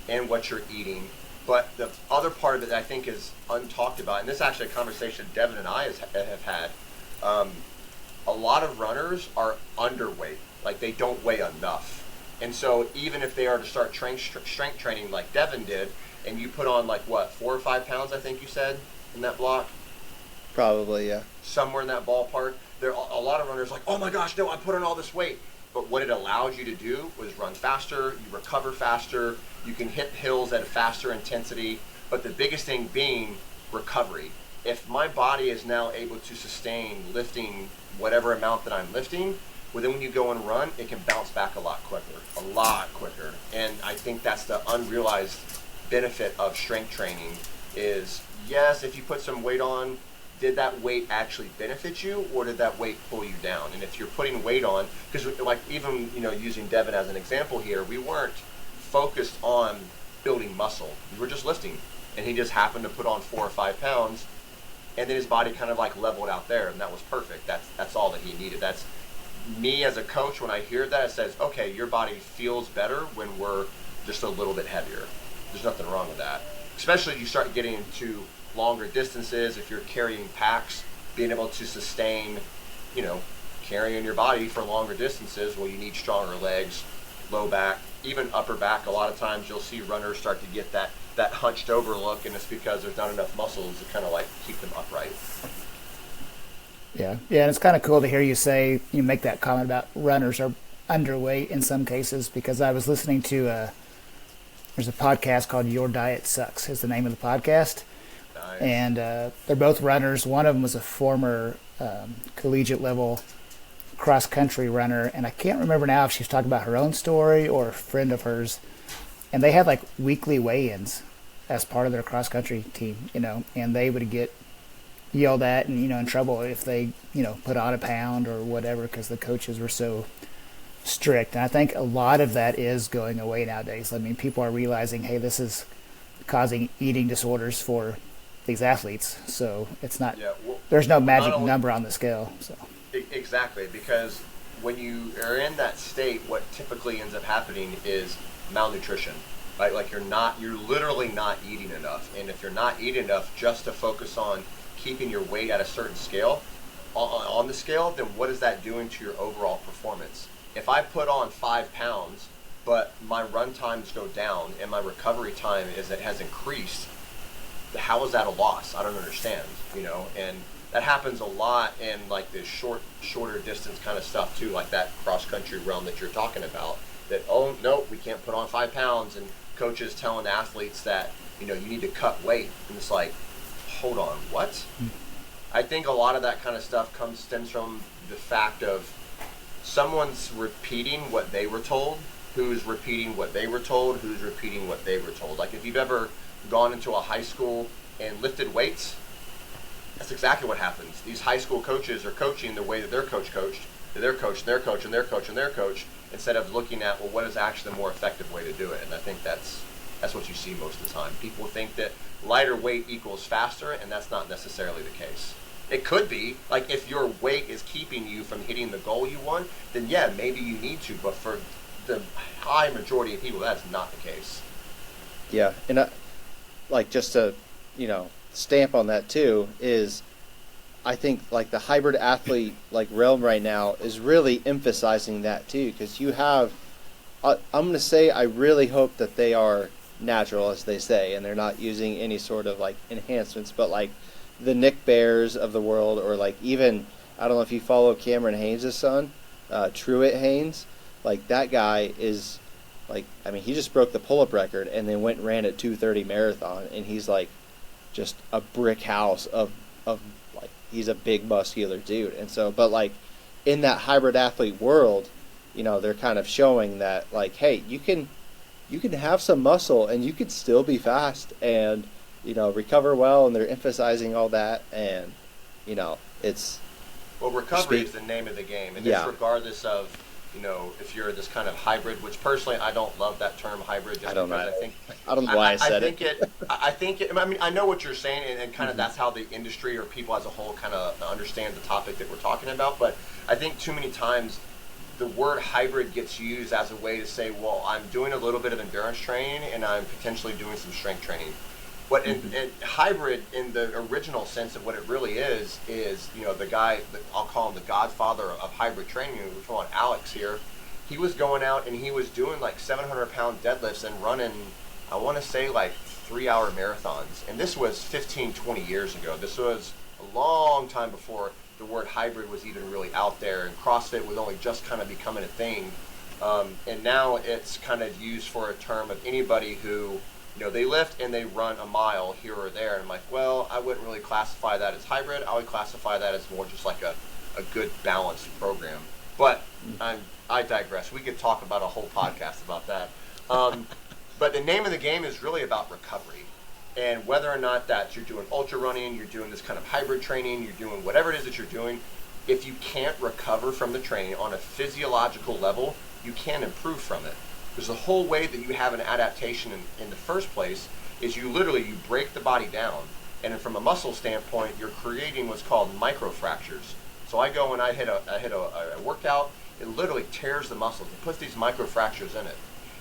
and what you're eating. But the other part of it that I think is untalked about, and this is actually a conversation Devin and I have had, a lot of runners are underweight. Like, they don't weigh enough. And so even if they are to start strength training like Devin did, and you put on like, what, 4 or 5 pounds, I think you said, in that block? Probably, yeah. Somewhere in that ballpark. There are a lot of runners like, oh my gosh, no, I put on all this weight. But what it allowed you to do was run faster, you recover faster, you can hit hills at a faster intensity. But the biggest thing being recovery. If my body is now able to sustain lifting whatever amount that I'm lifting, well, then when you go and run, it can bounce back a lot quicker. And I think that's the unrealized benefit of strength training is, yes, if you put some weight on, did that weight actually benefit you, or did that weight pull you down? And if you're putting weight on, because like even, using Devin as an example here, we weren't focused on building muscle. We were just lifting. And he just happened to put on 4 or 5 pounds, and then his body kind of like leveled out there, and that was perfect. That's all that he needed. That's me as a coach. When I hear that, it says, okay, your body feels better when we're just a little bit heavier. There's nothing wrong with that. Especially if you start getting into longer distances, if you're carrying packs, being able to sustain, carrying your body for longer distances, well, you need stronger legs, low back, even upper back. A lot of times you'll see runners start to get that hunched over look, and it's because there's not enough muscles to kind of like keep them upright. Yeah, and it's kind of cool to hear you make that comment about runners are underweight in some cases, because I was listening to There's a podcast called Your Diet Sucks is the name of the podcast. Nice. And they're both runners. One of them was a former collegiate level cross-country runner, and I can't remember now if she's talking about her own story or a friend of hers. And they had like weekly weigh-ins as part of their cross-country team, and they would get yelled at and, in trouble if they, put on a pound or whatever because the coaches were so strict. And I think a lot of that is going away nowadays. I mean, people are realizing, hey, this is causing eating disorders for these athletes. So it's not, there's no magic number on the scale. So exactly, because when you are in that state, what typically ends up happening is malnutrition. Right? Like you're literally not eating enough. And if you're not eating enough just to focus on keeping your weight at a certain scale, on the scale, then what is that doing to your overall performance? If I put on 5 pounds, but my run times go down and my recovery time has increased, how is that a loss? I don't understand, and that happens a lot in like this shorter distance kind of stuff too, like that cross-country realm that you're talking about, that, oh, no, we can't put on 5 pounds, and coaches telling athletes that, you need to cut weight, and it's like, hold on, what? I think a lot of that kind of stuff stems from the fact of someone's repeating what they were told, who's repeating what they were told, who's repeating what they were told. Like if you've ever gone into a high school and lifted weights, that's exactly what happens. These high school coaches are coaching the way that their coach coached, and their coach, and their coach, and their coach, and their coach, instead of looking at, well, what is actually the more effective way to do it? And I think that's what you see most of the time. People think that lighter weight equals faster, and that's not necessarily the case. It could be. Like, if your weight is keeping you from hitting the goal you want, then yeah, maybe you need to. But for the high majority of people, that's not the case. Yeah, and just to, stamp on that too, is I think like the hybrid athlete realm right now is really emphasizing that too, because you have, I'm going to say, I really hope that they are natural, as they say, and they're not using any sort of enhancements, but the Nick Bears of the world, or even, I don't know if you follow Cameron Haynes' son, Truett Haynes, that guy is he just broke the pull-up record and then went and ran a 2:30 marathon, and he's just a brick house of he's a big muscular dude. And so, but in that hybrid athlete world, they're kind of showing that hey, you can have some muscle and you can still be fast and recover well, and they're emphasizing all that, and it's recovery is the name of the game, and it's regardless of if you're this kind of hybrid, which personally I don't love that term hybrid. Just I don't know. I don't know why I said it. I think it. I mean, I know what you're saying, and kind of that's how the industry or people as a whole kind of understand the topic that we're talking about. But I think too many times the word hybrid gets used as a way to say, well, I'm doing a little bit of endurance training and I'm potentially doing some strength training. But in hybrid, in the original sense of what it really is the guy, I'll call him the godfather of hybrid training, we're talking about Alex here. He was going out and he was doing 700-pound deadlifts and running, I want to say 3-hour marathons. And this was 15, 20 years ago. This was a long time before the word hybrid was even really out there, and CrossFit was only just kind of becoming a thing. And now it's kind of used for a term of anybody who, they lift and they run a mile here or there. And I'm like, well, I wouldn't really classify that as hybrid. I would classify that as more just a good balanced program. But I digress. We could talk about a whole podcast about that. But the name of the game is really about recovery. And whether or not that you're doing ultra running, you're doing this kind of hybrid training, you're doing whatever it is that you're doing, if you can't recover from the training on a physiological level, you can't improve from it. Because the whole way that you have an adaptation in the first place is you break the body down. And from a muscle standpoint, you're creating what's called microfractures. So I go and I hit a workout, it literally tears the muscles. It puts these microfractures in it.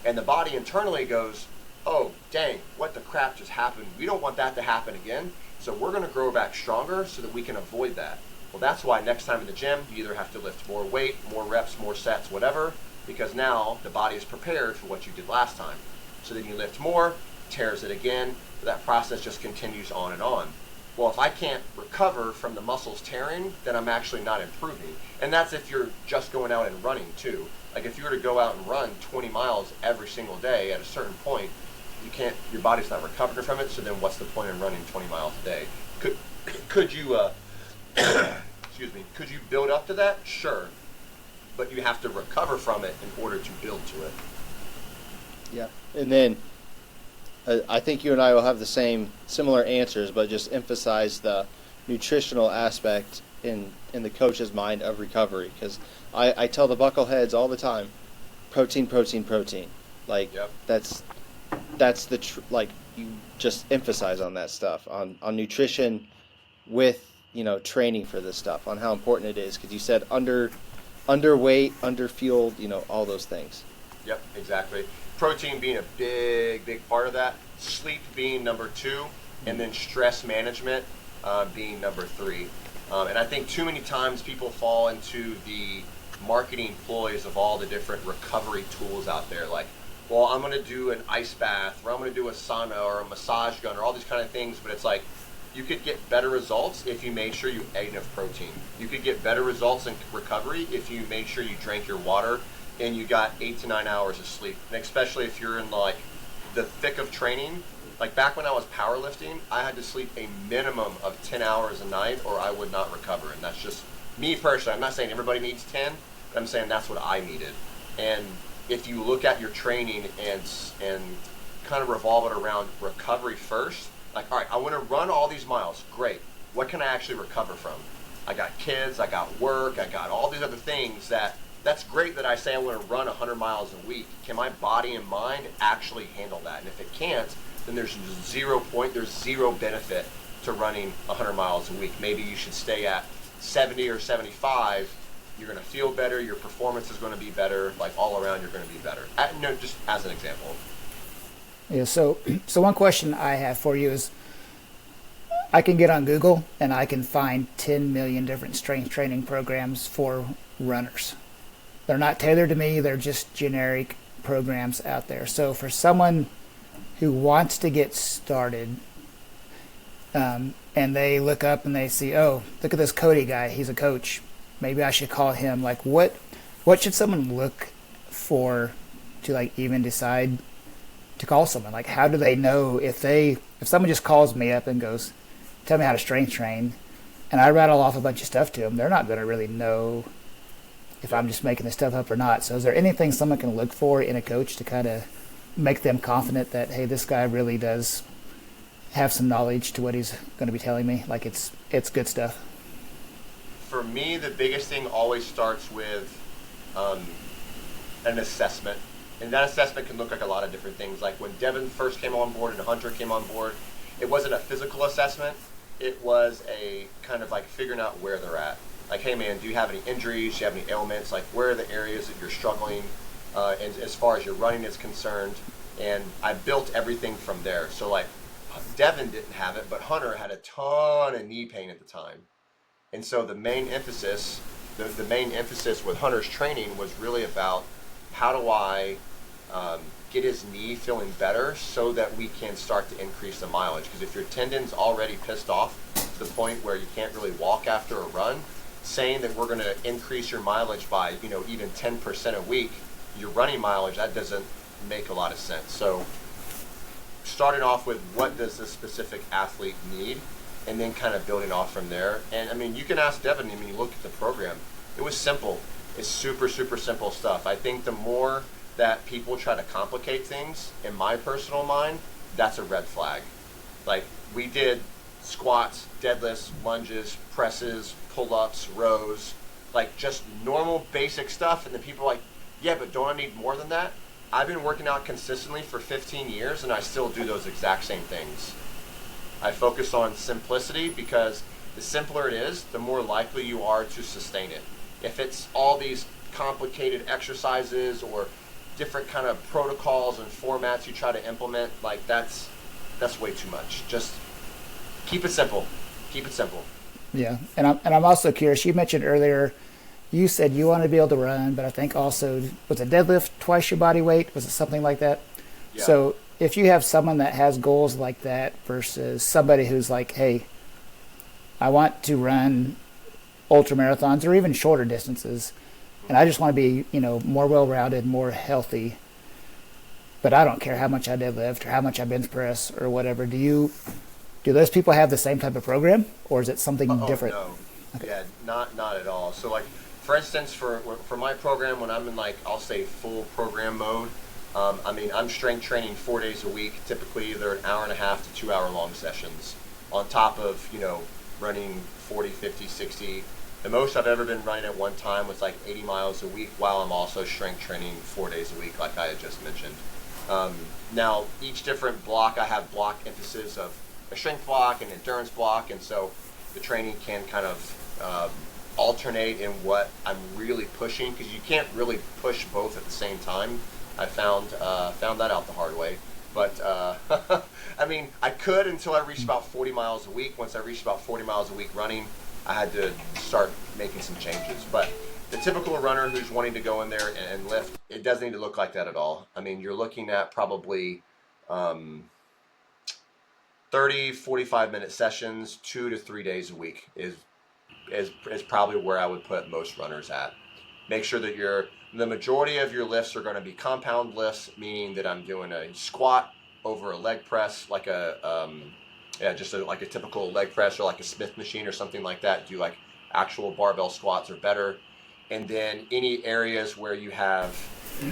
And the body internally goes, oh, dang, what the crap just happened? We don't want that to happen again. So we're going to grow back stronger so that we can avoid that. Well, that's why next time in the gym, you either have to lift more weight, more reps, more sets, whatever, because now the body is prepared for what you did last time. So then you lift more, tears it again, that process just continues on and on. Well, if I can't recover from the muscles tearing, then I'm actually not improving. And that's if you're just going out and running too. If you were to go out and run 20 miles every single day, at a certain point, your body's not recovering from it, so then what's the point in running 20 miles a day? Could you, excuse me, could you build up to that? Sure. But you have to recover from it in order to build to it. Yeah. And then I think you and I will have the similar answers, but just emphasize the nutritional aspect in the coach's mind of recovery. Because I tell the Buckleheads all the time, protein, protein, protein. Like, Yep. that's like, you just emphasize on that stuff, on nutrition with, training for this stuff, on how important it is. Because you said underweight, underfueled, all those things. Yep, exactly. Protein being a big part of that. Sleep being number 2, and then stress management being number 3. And I think too many times people fall into the marketing ploys of all the different recovery tools out there. Like, well, I'm going to do an ice bath, or I'm going to do a sauna, or a massage gun, or all these kind of things. But it's like, you could get better results if you made sure you ate enough protein. You could get better results in recovery if you made sure you drank your water and you got 8 to 9 hours of sleep. And especially if you're in like the thick of training. Like back when I was powerlifting, I had to sleep a minimum of 10 hours a night or I would not recover. And that's just me personally. I'm not saying everybody needs 10, but I'm saying that's what I needed. And if you look at your training and kind of revolve it around recovery first, like, all right, I want to run all these miles. Great. What can I actually recover from? I got kids, I got work, I got all these other things that's great that I say I want to run 100 miles a week. Can my body and mind actually handle that? And if it can't, then there's zero benefit to running 100 miles a week. Maybe you should stay at 70 or 75. You're going to feel better. Your performance is going to be better. Like all around, you're going to be better. Just as an example. Yeah. So one question I have for you is, I can get on Google and I can find 10 million different strength training programs for runners. They're not tailored to me. They're just generic programs out there. So for someone who wants to get started, and they look up and they see, oh, look at this Cody guy. He's a coach. Maybe I should call him. Like, what should someone look for to like even decide to call someone? Like, how do they know if someone just calls me up and goes, tell me how to strength train, and I rattle off a bunch of stuff to them, they're not going to really know if I'm just making this stuff up or not. So is there anything someone can look for in a coach to kind of make them confident that, hey, this guy really does have some knowledge to what he's going to be telling me? Like, it's good stuff. For me, the biggest thing always starts with an assessment. And that assessment can look like a lot of different things. Like when Devin first came on board and Hunter came on board, it wasn't a physical assessment. It was a kind of like figuring out where they're at. Like, hey man, do you have any injuries? Do you have any ailments? Like, where are the areas that you're struggling as far as your running is concerned? And I built everything from there. So like, Devin didn't have it, but Hunter had a ton of knee pain at the time. And so the main emphasis with Hunter's training was really about how do I get his knee feeling better so that we can start to increase the mileage. Because if your tendon's already pissed off to the point where you can't really walk after a run, saying that we're going to increase your mileage by, even 10% a week, your running mileage, that doesn't make a lot of sense. So starting off with what does this specific athlete need, and then kind of building off from there. And I mean, you can ask Devin, you look at the program, it was simple. It's super, super simple stuff. I think the more that people try to complicate things, in my personal mind, that's a red flag. Like, we did squats, deadlifts, lunges, presses, pull-ups, rows, like just normal basic stuff, and then people are like, yeah, but don't I need more than that? I've been working out consistently for 15 years and I still do those exact same things. I focus on simplicity because the simpler it is, the more likely you are to sustain it. If it's all these complicated exercises or different kind of protocols and formats you try to implement, like that's way too much. Just keep it simple. Keep it simple. Yeah, and I'm also curious. You mentioned earlier, you said you want to be able to run, but I think also, was a deadlift twice your body weight? Was it something like that? Yeah. So if you have someone that has goals like that versus somebody who's like, hey, I want to run ultra marathons or even shorter distances, and I just want to be, more well-rounded, more healthy. but I don't care how much I deadlift or how much I bench press or whatever. Do those people have the same type of program, or is it something different? No. Okay. Yeah, not at all. So like, for instance, for my program, when I'm in like, I'll say full program mode, I mean, I'm strength training 4 days a week. Typically, they're an hour and a half to 2 hour long sessions on top of, running 40, 50, 60. The most I've ever been running at one time was like 80 miles a week while I'm also strength training 4 days a week, like I had just mentioned. Now, each different block, I have block emphasis of a strength block and endurance block, and so the training can kind of alternate in what I'm really pushing, because you can't really push both at the same time. I found that out the hard way. But, I mean, I could until I reached about 40 miles a week. Once I reached about 40 miles a week running, I had to start making some changes. But the typical runner who's wanting to go in there and lift, it doesn't need to look like that at all. I mean, you're looking at probably 30, 45-minute sessions, 2 to 3 days a week is probably where I would put most runners at. Make sure that the majority of your lifts are going to be compound lifts, meaning that I'm doing a squat over a leg press, like like a typical leg press or like a Smith machine or something like that. Do like actual barbell squats are better. And then any areas where you have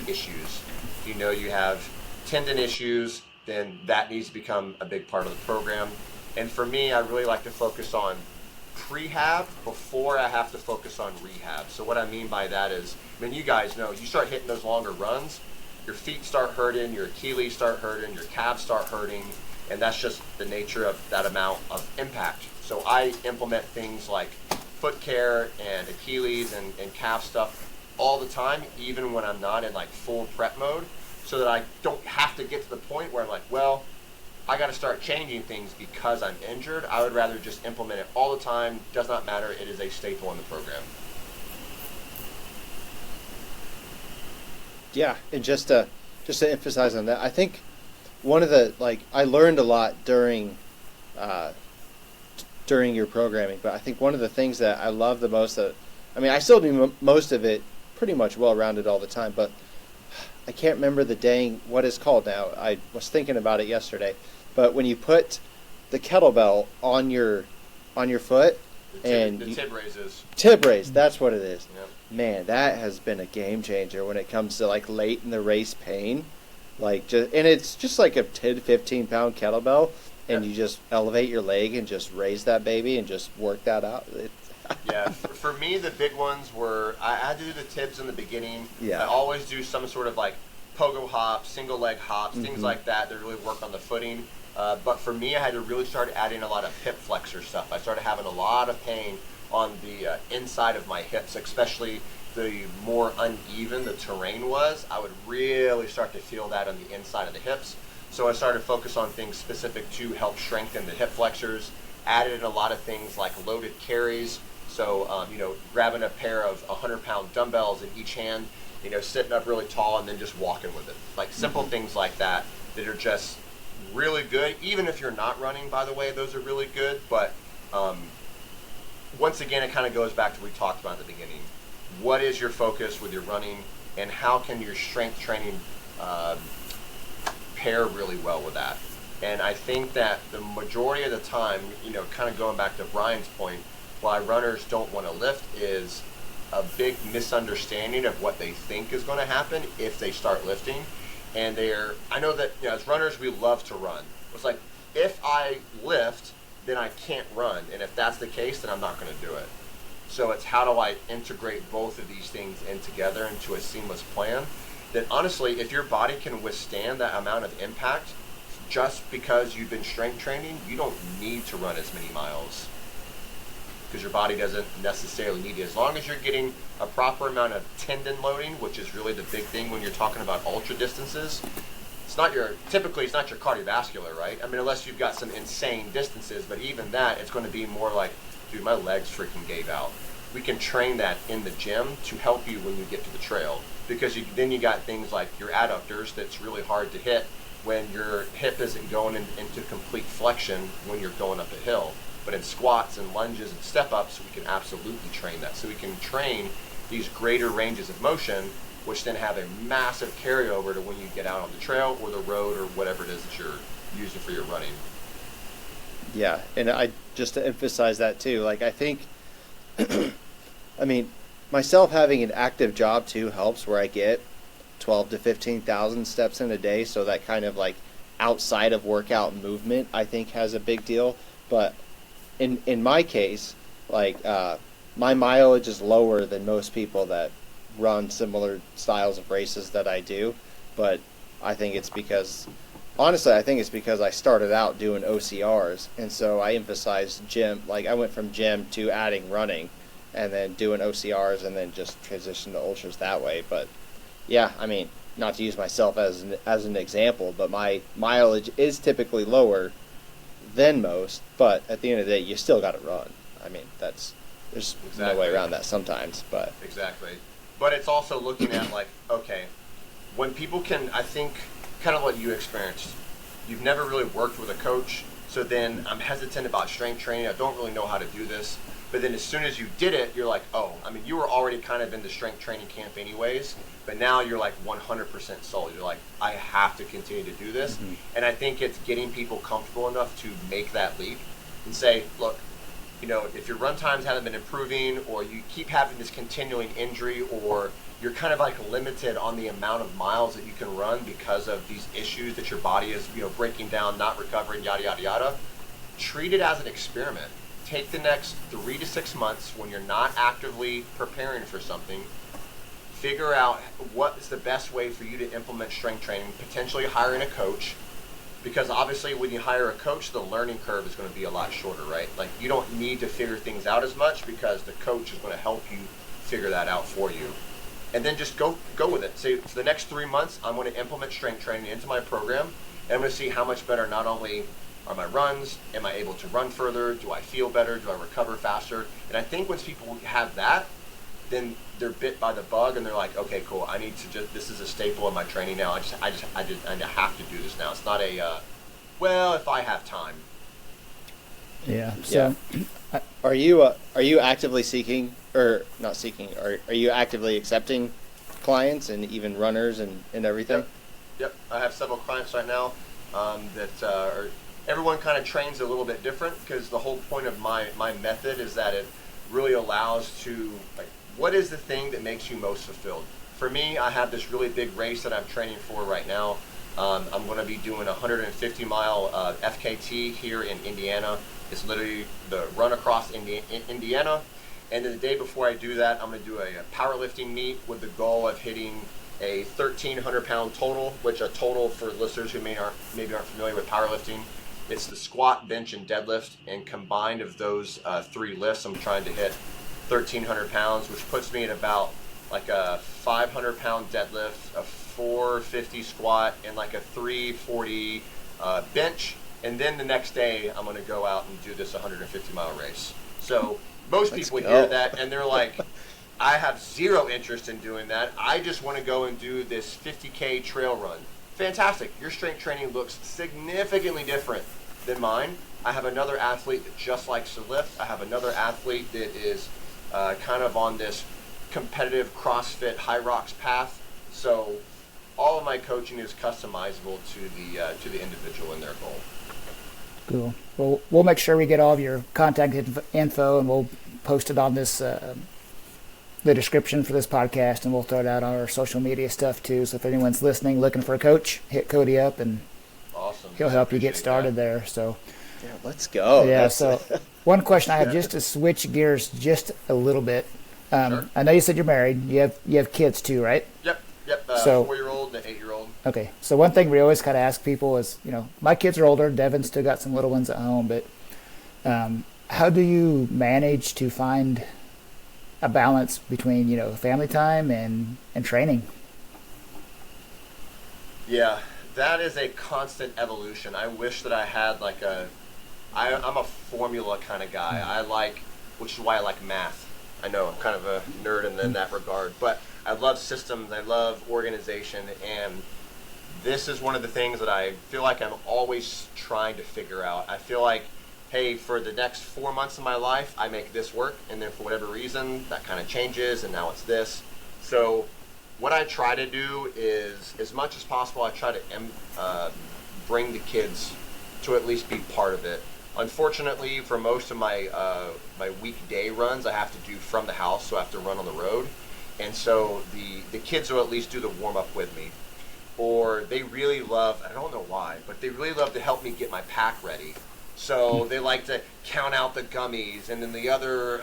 issues, you have tendon issues, then that needs to become a big part of the program. And for me, I really like to focus on prehab before I have to focus on rehab. So what I mean by that is, I mean, you guys know, you start hitting those longer runs, your feet start hurting, your Achilles start hurting, your calves start hurting, and that's just the nature of that amount of impact. So I implement things like foot care and Achilles and calf stuff all the time, even when I'm not in like full prep mode, so that I don't have to get to the point where I'm like, well, I got to start changing things because I'm injured. I would rather just implement it all the time. Does not matter. It is a staple in the program. Yeah, and just to emphasize on that, I think one of the, I learned a lot during your programming, but I think one of the things that I love the most, I still do most of it pretty much well-rounded all the time, but I can't remember what it's called now. I was thinking about it yesterday. But when you put the kettlebell on your foot, the tib raises. Tib raise, that's what it is. Yep. Man, that has been a game changer when it comes to late in the race pain. And it's just like a 10 to 15 pound kettlebell, and you just elevate your leg and just raise that baby and just work that out. Yeah, for me, the big ones were, I had to do the tibs in the beginning. Yeah. I always do some sort of pogo hops, single leg hops, things like that really work on the footing. But for me, I had to really start adding a lot of hip flexor stuff. I started having a lot of pain on the inside of my hips, especially the more uneven the terrain was. I would really start to feel that on the inside of the hips. So I started to focus on things specific to help strengthen the hip flexors, added in a lot of things like loaded carries. So, grabbing a pair of 100-pound dumbbells in each hand, sitting up really tall and then just walking with it. Simple things like that are just really good. Even if you're not running, by the way, those are really good. But once again, it kind of goes back to what we talked about at the beginning. What is your focus with your running, and how can your strength training pair really well with that? And I think that the majority of the time, kind of going back to Brian's point, why runners don't want to lift is a big misunderstanding of what they think is going to happen if they start lifting. And I know that, as runners, we love to run. It's like, if I lift, then I can't run. And if that's the case, then I'm not going to do it. So it's how do I integrate both of these things in together into a seamless plan that honestly, if your body can withstand that amount of impact, just because you've been strength training, you don't need to run as many miles, because your body doesn't necessarily need it. As long as you're getting a proper amount of tendon loading, which is really the big thing when you're talking about ultra distances. Typically it's not your cardiovascular, right? Unless you've got some insane distances, but even that, it's going to be more like, dude, my legs freaking gave out. We can train that in the gym to help you when you get to the trail, because then you got things like your adductors that's really hard to hit when your hip isn't going into complete flexion when you're going up a hill. But in squats and lunges and step-ups, we can absolutely train that. So we can train these greater ranges of motion which then have a massive carryover to when you get out on the trail or the road or whatever it is that you're using for your running. Yeah, and I just to emphasize that too. Like I think, I mean, myself having an active job too helps, where I get 12 to 15,000 steps in a day. So that kind of like outside of workout movement, I think has a big deal. But in my case, like my mileage is lower than most people that run similar styles of races that I do. But I think it's because, honestly, I think it's because I started out doing OCRs, and so I emphasized gym. Like I went from gym to adding running, and then doing OCRs, and then just transitioned to ultras that way. But yeah, I mean, not to use myself as an example, but my mileage is typically lower than most. But at the end of the day, you still got to run. I mean, there's no way around that sometimes. But exactly. But it's also looking at like, okay, when people can, I think, kind of what you experienced. You've never really worked with a coach, so then I'm hesitant about strength training. I don't really know how to do this. But then as soon as you did it, you're like, oh, I mean, you were already kind of in the strength training camp anyways, but now you're like 100% sold. You're like, I have to continue to do this. Mm-hmm. And I think it's getting people comfortable enough to make that leap and say, look, you know, if your run times haven't been improving, or you keep having this continuing injury, or you're kind of like limited on the amount of miles that you can run because of these issues that your body is, you know, breaking down, not recovering, yada, yada, yada, treat it as an experiment. Take the next 3 to 6 months when you're not actively preparing for something, figure out what is the best way for you to implement strength training, potentially hiring a coach, because obviously when you hire a coach, the learning curve is going to be a lot shorter, right? Like you don't need to figure things out as much because the coach is going to help you figure that out for you. And then just go with it. Say for the next 3 months, I'm going to implement strength training into my program, and I'm going to see how much better not only are my runs, am I able to run further, do I feel better, do I recover faster? And I think once people have that, then they're bit by the bug and they're like, okay, cool, I need to just, this is a staple of my training now. I have to do this now. It's not a, well, if I have time. Yeah. So, yeah. Are you actively seeking, or not seeking, are you actively accepting clients and even runners and everything? Yep. I have several clients right now that are, everyone kind of trains a little bit different, because the whole point of my method is that it really allows to, like, what is the thing that makes you most fulfilled? For me, I have this really big race that I'm training for right now. I'm going to be doing a 150-mile FKT here in Indiana. It's literally the run across Indiana. And then the day before I do that, I'm going to do a powerlifting meet with the goal of hitting a 1,300-pound total, which a total, for listeners who maybe aren't familiar with powerlifting, it's the squat, bench, and deadlift. And combined of those 3 lifts, I'm trying to hit 1,300 pounds, which puts me at about like a 500-pound deadlift, a 450 squat, and like a 340 bench. And then the next day, I'm going to go out and do this 150-mile race. So most people hear that and they're like, I have zero interest in doing that. I just want to go and do this 50K trail run. Fantastic. Your strength training looks significantly different than mine. I have another athlete that just likes to lift. I have another athlete that is kind of on this competitive CrossFit high rocks path. So all of my coaching is customizable to the individual and their goal. Cool. Well, we'll make sure we get all of your contact info, and we'll post it on this the description for this podcast, and we'll throw it out on our social media stuff too. So if anyone's listening, looking for a coach, hit Cody up, and awesome. He'll help you get started there. So yeah, let's go. Yeah. So one question I have, just to switch gears just a little bit. Sure. I know you said you're married. You have kids too, right? Yep. So 4-year-old and an 8-year-old. Okay. So one thing we always kind of ask people is, you know, my kids are older. Devin's still got some little ones at home, but how do you manage to find a balance between, you know, family time and training? Yeah, that is a constant evolution. I wish that I had like I'm a formula kind of guy. Which is why I like math. I know I'm kind of a nerd in that regard, but I love systems, I love organization, and this is one of the things that I feel like I'm always trying to figure out. I feel like, hey, for the next 4 months of my life, I make this work, and then for whatever reason, that kind of changes, and now it's this. So what I try to do is, as much as possible, I try to bring the kids to at least be part of it. Unfortunately, for most of my my weekday runs, I have to do from the house, so I have to run on the road. And so the kids will at least do the warm-up with me. Or they really love, I don't know why, but they really love to help me get my pack ready. So they like to count out the gummies. And then the other,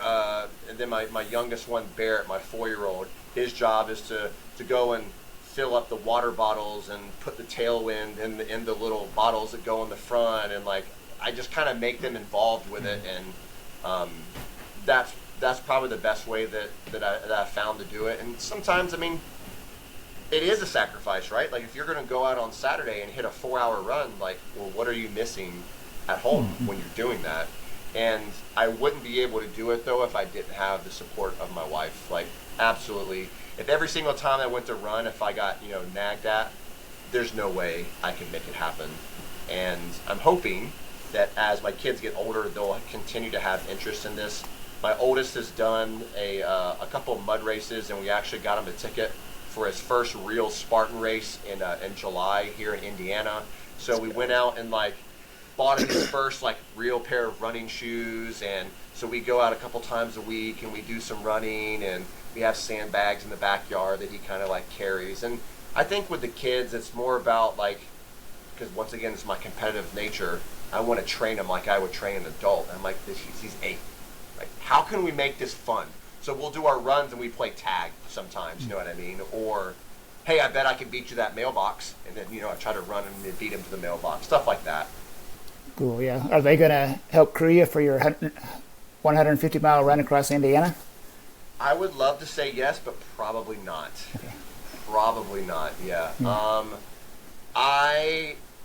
and then my youngest one, Barrett, my 4-year-old, his job is to go and fill up the water bottles and put the tailwind in the little bottles that go in the front. And like, I just kind of make them involved with it. And that's probably the best way that I found to do it. And sometimes, I mean, it is a sacrifice, right? Like if you're going to go out on Saturday and hit a 4-hour run, like, well, what are you missing at home when you're doing that? And I wouldn't be able to do it though if I didn't have the support of my wife. Like, absolutely. If every single time I went to run, if I got, nagged at, there's no way I can make it happen. And I'm hoping that as my kids get older, they'll continue to have interest in this. My oldest has done a couple of mud races, and we actually got him a ticket for his first real Spartan race in July here in Indiana. So we went out and bought him his first real pair of running shoes, and so we go out a couple times a week and we do some running, and we have sandbags in the backyard that he kind of carries. And I think with the kids, it's more about because once again, it's my competitive nature. I want to train him like I would train an adult. I'm like, he's 8. Like, how can we make this fun? So we'll do our runs and we play tag sometimes, you know what I mean? Or, hey, I bet I can beat you that mailbox. And then, I try to run and beat him to the mailbox, stuff like that. Cool, yeah. Are they going to help crew you for your 150-mile run across Indiana? I would love to say yes, but probably not. Okay. Probably not, yeah.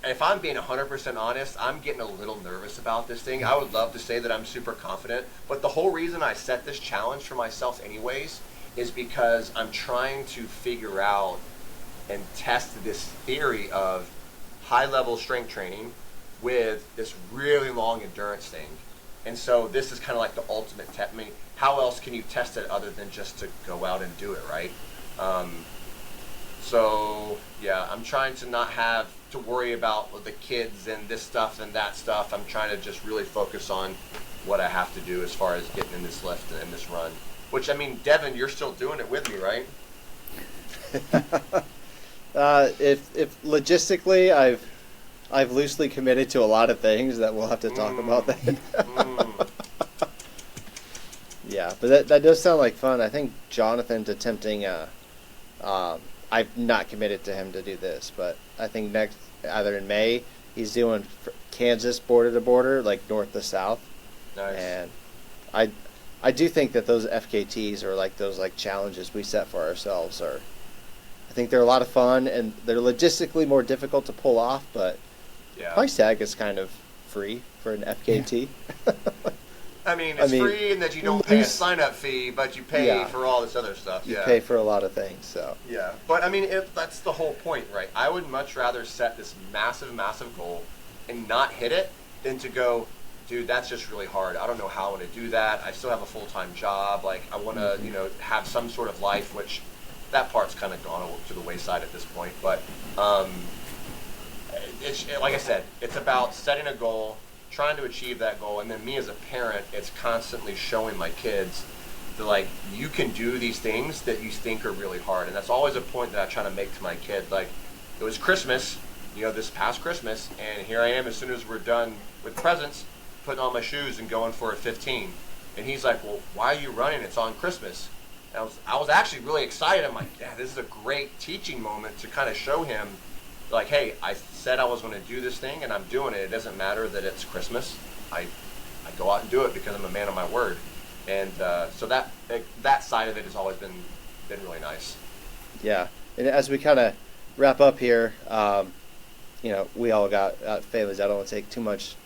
If I'm being 100% honest, I'm getting a little nervous about this thing. I would love to say that I'm super confident, but the whole reason I set this challenge for myself anyways is because I'm trying to figure out and test this theory of high-level strength training with this really long endurance thing. And so this is kind of like the ultimate test. I mean, how else can you test it other than just to go out and do it, right? So, yeah, I'm trying to not have to worry about the kids and this stuff and that stuff. I'm trying to just really focus on what I have to do as far as getting in this lift and in this run. Which, I mean, Devin, you're still doing it with me, right? If logistically, I've loosely committed to a lot of things that we'll have to talk about that. Yeah, but that does sound like fun. I think Jonathan's attempting I've not committed to him to do this, but I think either in May, he's doing Kansas border to border, north to south. Nice. And I do think that those FKTs or those challenges we set for ourselves I think they're a lot of fun, and they're logistically more difficult to pull off, but price tag is kind of free for an FKT. Yeah. I mean, it's free in that you don't pay a sign-up fee, but you pay for all this other stuff. You pay for a lot of things, so. Yeah, but I mean, that's the whole point, right? I would much rather set this massive, massive goal and not hit it than to go, dude, that's just really hard. I don't know how I want to do that. I still have a full-time job. I want to, have some sort of life, which that part's kind of gone to the wayside at this point. But it's like I said, it's about setting a goal, trying to achieve that goal, and then me as a parent, it's constantly showing my kids that you can do these things that you think are really hard. And that's always a point that I try to make to my kid. It was Christmas, this past Christmas, and here I am as soon as we're done with presents, putting on my shoes and going for a 15. And he's like, well, why are you running? It's on Christmas. And I was actually really excited. I'm like, yeah, this is a great teaching moment to kind of show him, hey, I said I was going to do this thing, and I'm doing it. It doesn't matter that it's Christmas. I go out and do it because I'm a man of my word. And so that side of it has always been really nice. Yeah, and as we kind of wrap up here, we all got families. I don't want to take too much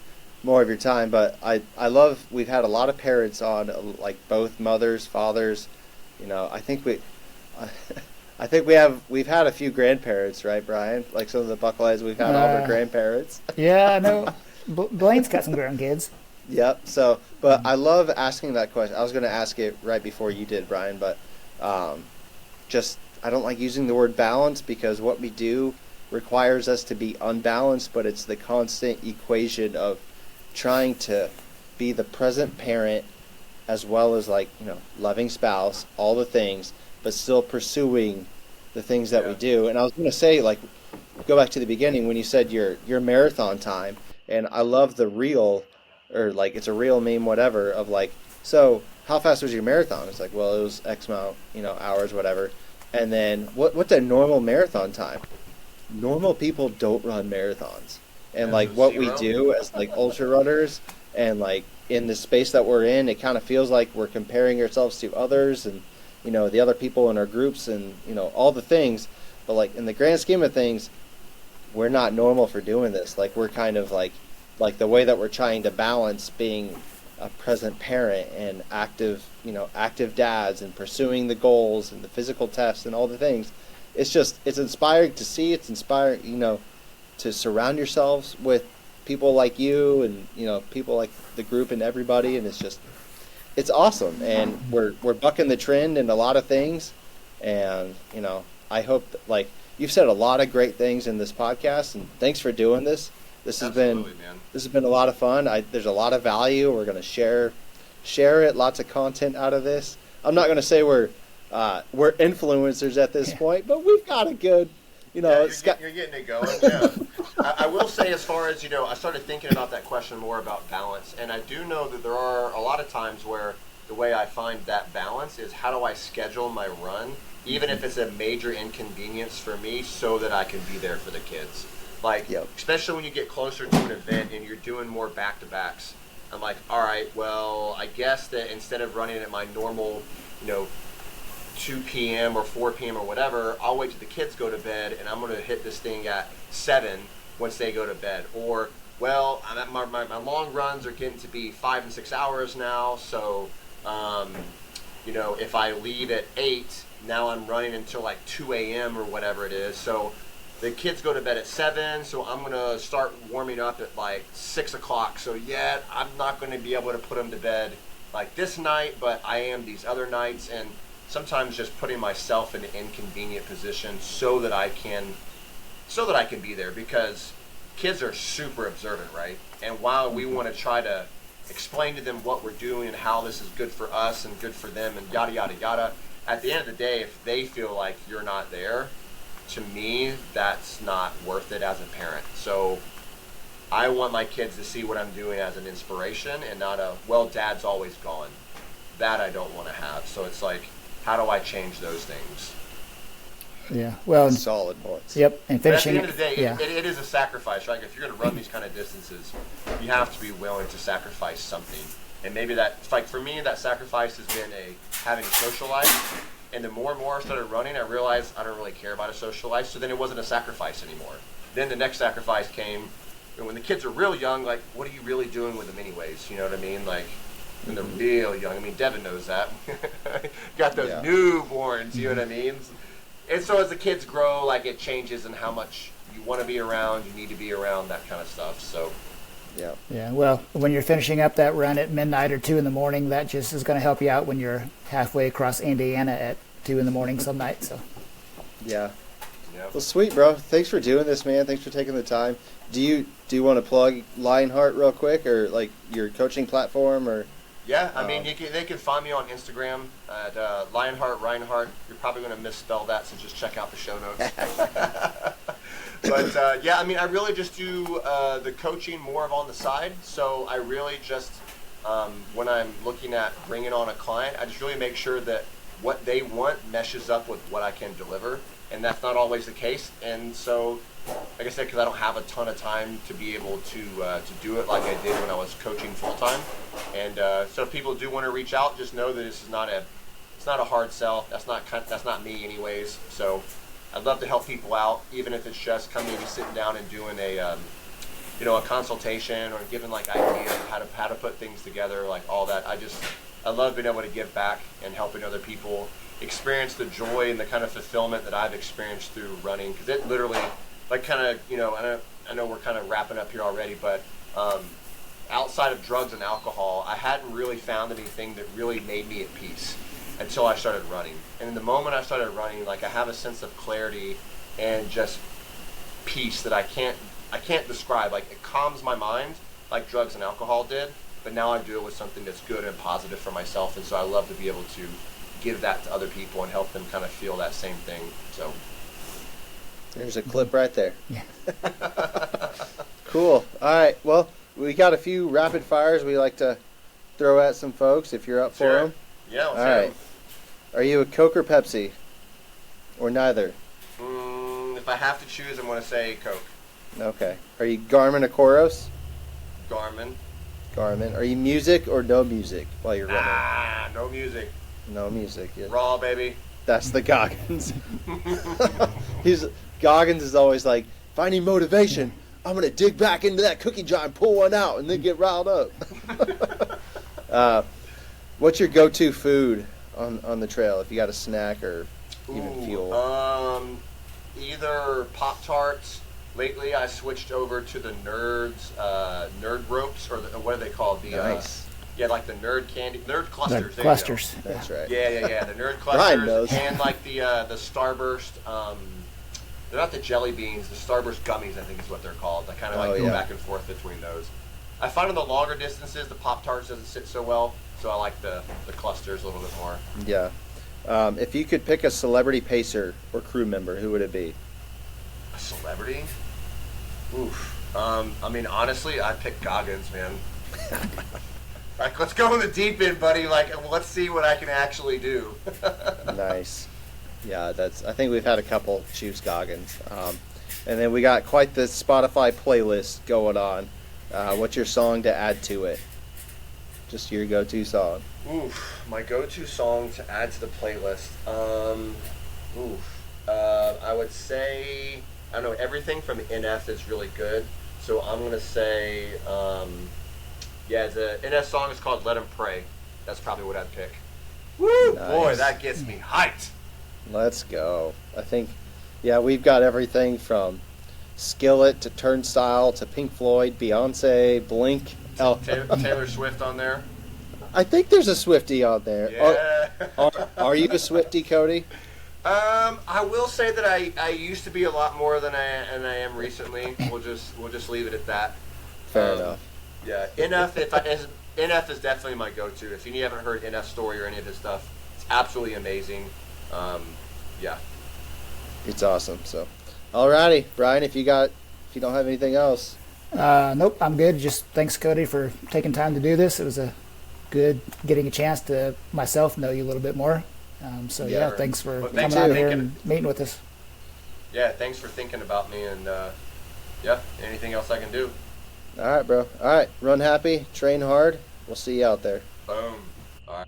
more of your time, but I love, we've had a lot of parents on, both mothers, fathers. I think we've had a few grandparents, right, Brian? Some of the Buckleheads, we've had all their grandparents. Yeah, I know. Blaine's got some grandkids. Yep. So, but I love asking that question. I was going to ask it right before you did, Brian, but I I don't like using the word balance because what we do requires us to be unbalanced, but it's the constant equation of trying to be the present parent as well as like, loving spouse, all the things, but still pursuing the things that we do. And I was going to say, like, go back to the beginning when you said your marathon time, and I love the reel, or like it's a real meme, whatever, of like, so how fast was your marathon? It's like, well, it was X amount, hours, whatever. And then what's a normal marathon time? Normal people don't run marathons. And like what we do as like ultra runners, and like in the space that we're in, it kind of feels like we're comparing ourselves to others and the other people in our groups and all the things. But like in the grand scheme of things, we're not normal for doing this. Like we're kind of like the way that we're trying to balance being a present parent and active dads and pursuing the goals and the physical tests and all the things. It's inspiring to see. It's inspiring, to surround yourselves with people like you and, people like the group and everybody. And it's awesome. And we're bucking the trend in a lot of things. And, I hope that, like, you've said a lot of great things in this podcast, and thanks for doing this. This has been a lot of fun. There's a lot of value. We're going to share it. Lots of content out of this. I'm not going to say we're influencers at this point, but we've got a good, you're getting it going. Yeah. I will say, as far as I started thinking about that question more about balance, and I do know that there are a lot of times where the way I find that balance is how do I schedule my run, even if it's a major inconvenience for me, so that I can be there for the kids. Like, especially when you get closer to an event and you're doing more back-to-backs, I'm like, all right, well, I guess that instead of running at my normal, 2 p.m. or 4 p.m. or whatever, I'll wait till the kids go to bed, and I'm going to hit this thing at 7 once they go to bed. Or, well, my long runs are getting to be 5 and 6 hours now, so, if I leave at 8, now I'm running until like 2 a.m. or whatever it is. So the kids go to bed at 7, so I'm going to start warming up at like 6 o'clock. So I'm not going to be able to put them to bed like this night, but I am these other nights. And sometimes just putting myself in an inconvenient position so that I can be there, because kids are super observant, right? And while we want to try to explain to them what we're doing and how this is good for us and good for them and yada, yada, yada, at the end of the day, if they feel like you're not there, to me, that's not worth it as a parent. So I want my kids to see what I'm doing as an inspiration and not Dad's always gone. That I don't want to have. So it's like, how do I change those things? Yeah, well, solid points. Yep, and finishing. But at the end of the day, it is a sacrifice, right? If you're going to run these kind of distances, you have to be willing to sacrifice something. And maybe like for me, that sacrifice has been having a social life. And the more and more I started running, I realized I don't really care about a social life. So then it wasn't a sacrifice anymore. Then the next sacrifice came when the kids are real young. Like, what are you really doing with them anyways? You know what I mean? Like, when they're real young. I mean, Devin knows that. Got those newborns. You know what I mean? And so as the kids grow, like, it changes in how much you want to be around, you need to be around, that kind of stuff. So. Yeah. Well, when you're finishing up that run at midnight or 2 a.m, that just is going to help you out when you're halfway across Indiana at 2 a.m. some night. So. Yeah. Well, sweet, bro. Thanks for doing this, man. Thanks for taking the time. Do you want to plug Rhinehart real quick, or like your coaching platform, or? Yeah, I mean, they can find me on Instagram at Rhinehart. You're probably going to misspell that, so just check out the show notes. But, I mean, I really just do the coaching more of on the side. So I really just, when I'm looking at bringing on a client, I just really make sure that what they want meshes up with what I can deliver. And that's not always the case. And so, like I said, because I don't have a ton of time to be able to do it like I did when I was coaching full-time. And so if people do want to reach out, just know that this is not a hard sell. That's not me anyways. So I'd love to help people out, even if it's just coming and sitting down and doing a consultation or giving like ideas how to put things together, like all that. I love being able to give back and helping other people experience the joy and the kind of fulfillment that I've experienced through running, because it literally, like, kind of, I know we're kind of wrapping up here already, but outside of drugs and alcohol, I hadn't really found anything that really made me at peace. until I started running. And the moment I started running, like I have a sense of clarity and just peace that I can't describe. Like it calms my mind like drugs and alcohol did, but now I do it with something that's good and positive for myself, and so I love to be able to give that to other people and help them kind of feel that same thing. So there's a clip right there. Yeah. Cool. All right. Well, we got a few rapid fires we like to throw at some folks if you're up for Sure. them. Yeah. All right. Are you a Coke or Pepsi? Or neither? If I have to choose, I'm going to say Coke. Okay. Are you Garmin or Koros? Garmin. Garmin. Are you music or no music while you're running? No music. No music. Yeah. Raw, baby. That's the Goggins. Goggins is always like, if I need motivation, I'm going to dig back into that cookie jar and pull one out and then get riled up. What's your go-to food on the trail if you got a snack or even fuel? Either Pop-Tarts. Lately, I switched over to the Nerd Ropes, or what are they called? Nice. Like the Nerd Candy, Nerd Clusters. The clusters. That's right. Yeah. The Nerd Brian knows. Clusters, and like the Starburst. They're not the jelly beans. The Starburst gummies, I think, is what they're called. I kind of go back and forth between those. I find on the longer distances, the Pop-Tarts doesn't sit so well, so I like the clusters a little bit more. Yeah. If you could pick a celebrity pacer or crew member, who would it be? A celebrity? Oof. I mean, honestly, I'd pick Goggins, man. Like, let's go in the deep end, buddy. Like, let's see what I can actually do. Nice. Yeah, I think we've had a couple choose Goggins. And then we got quite the Spotify playlist going on. What's your song to add to it? Just your go-to song. Oof. My go-to song to add to the playlist. I would say, I don't know, everything from NF is really good. So I'm going to say, the NF song is called Let 'Em Pray. That's probably what I'd pick. Woo! Nice. Boy, that gets me hyped. Let's go. I think, we've got everything from Skillet to Turnstile to Pink Floyd, Beyonce, Blink. Taylor Swift on there. I think there's a Swiftie on there. Yeah. Are you a Swiftie, Cody? I will say that I used to be a lot more than I am recently. We'll just leave it at that. Fair enough. Yeah, NF is definitely my go-to. If you haven't heard NF's story or any of his stuff, it's absolutely amazing. Yeah. It's awesome. So, alrighty, Brian. If you don't have anything else. Nope, I'm good. Just thanks, Cody, for taking time to do this. It was a good getting a chance to myself know you a little bit more. Thanks for coming out here and meeting with us. Yeah, thanks for thinking about me, and anything else I can do. All right, bro. All right, run happy, train hard. We'll see you out there. Boom.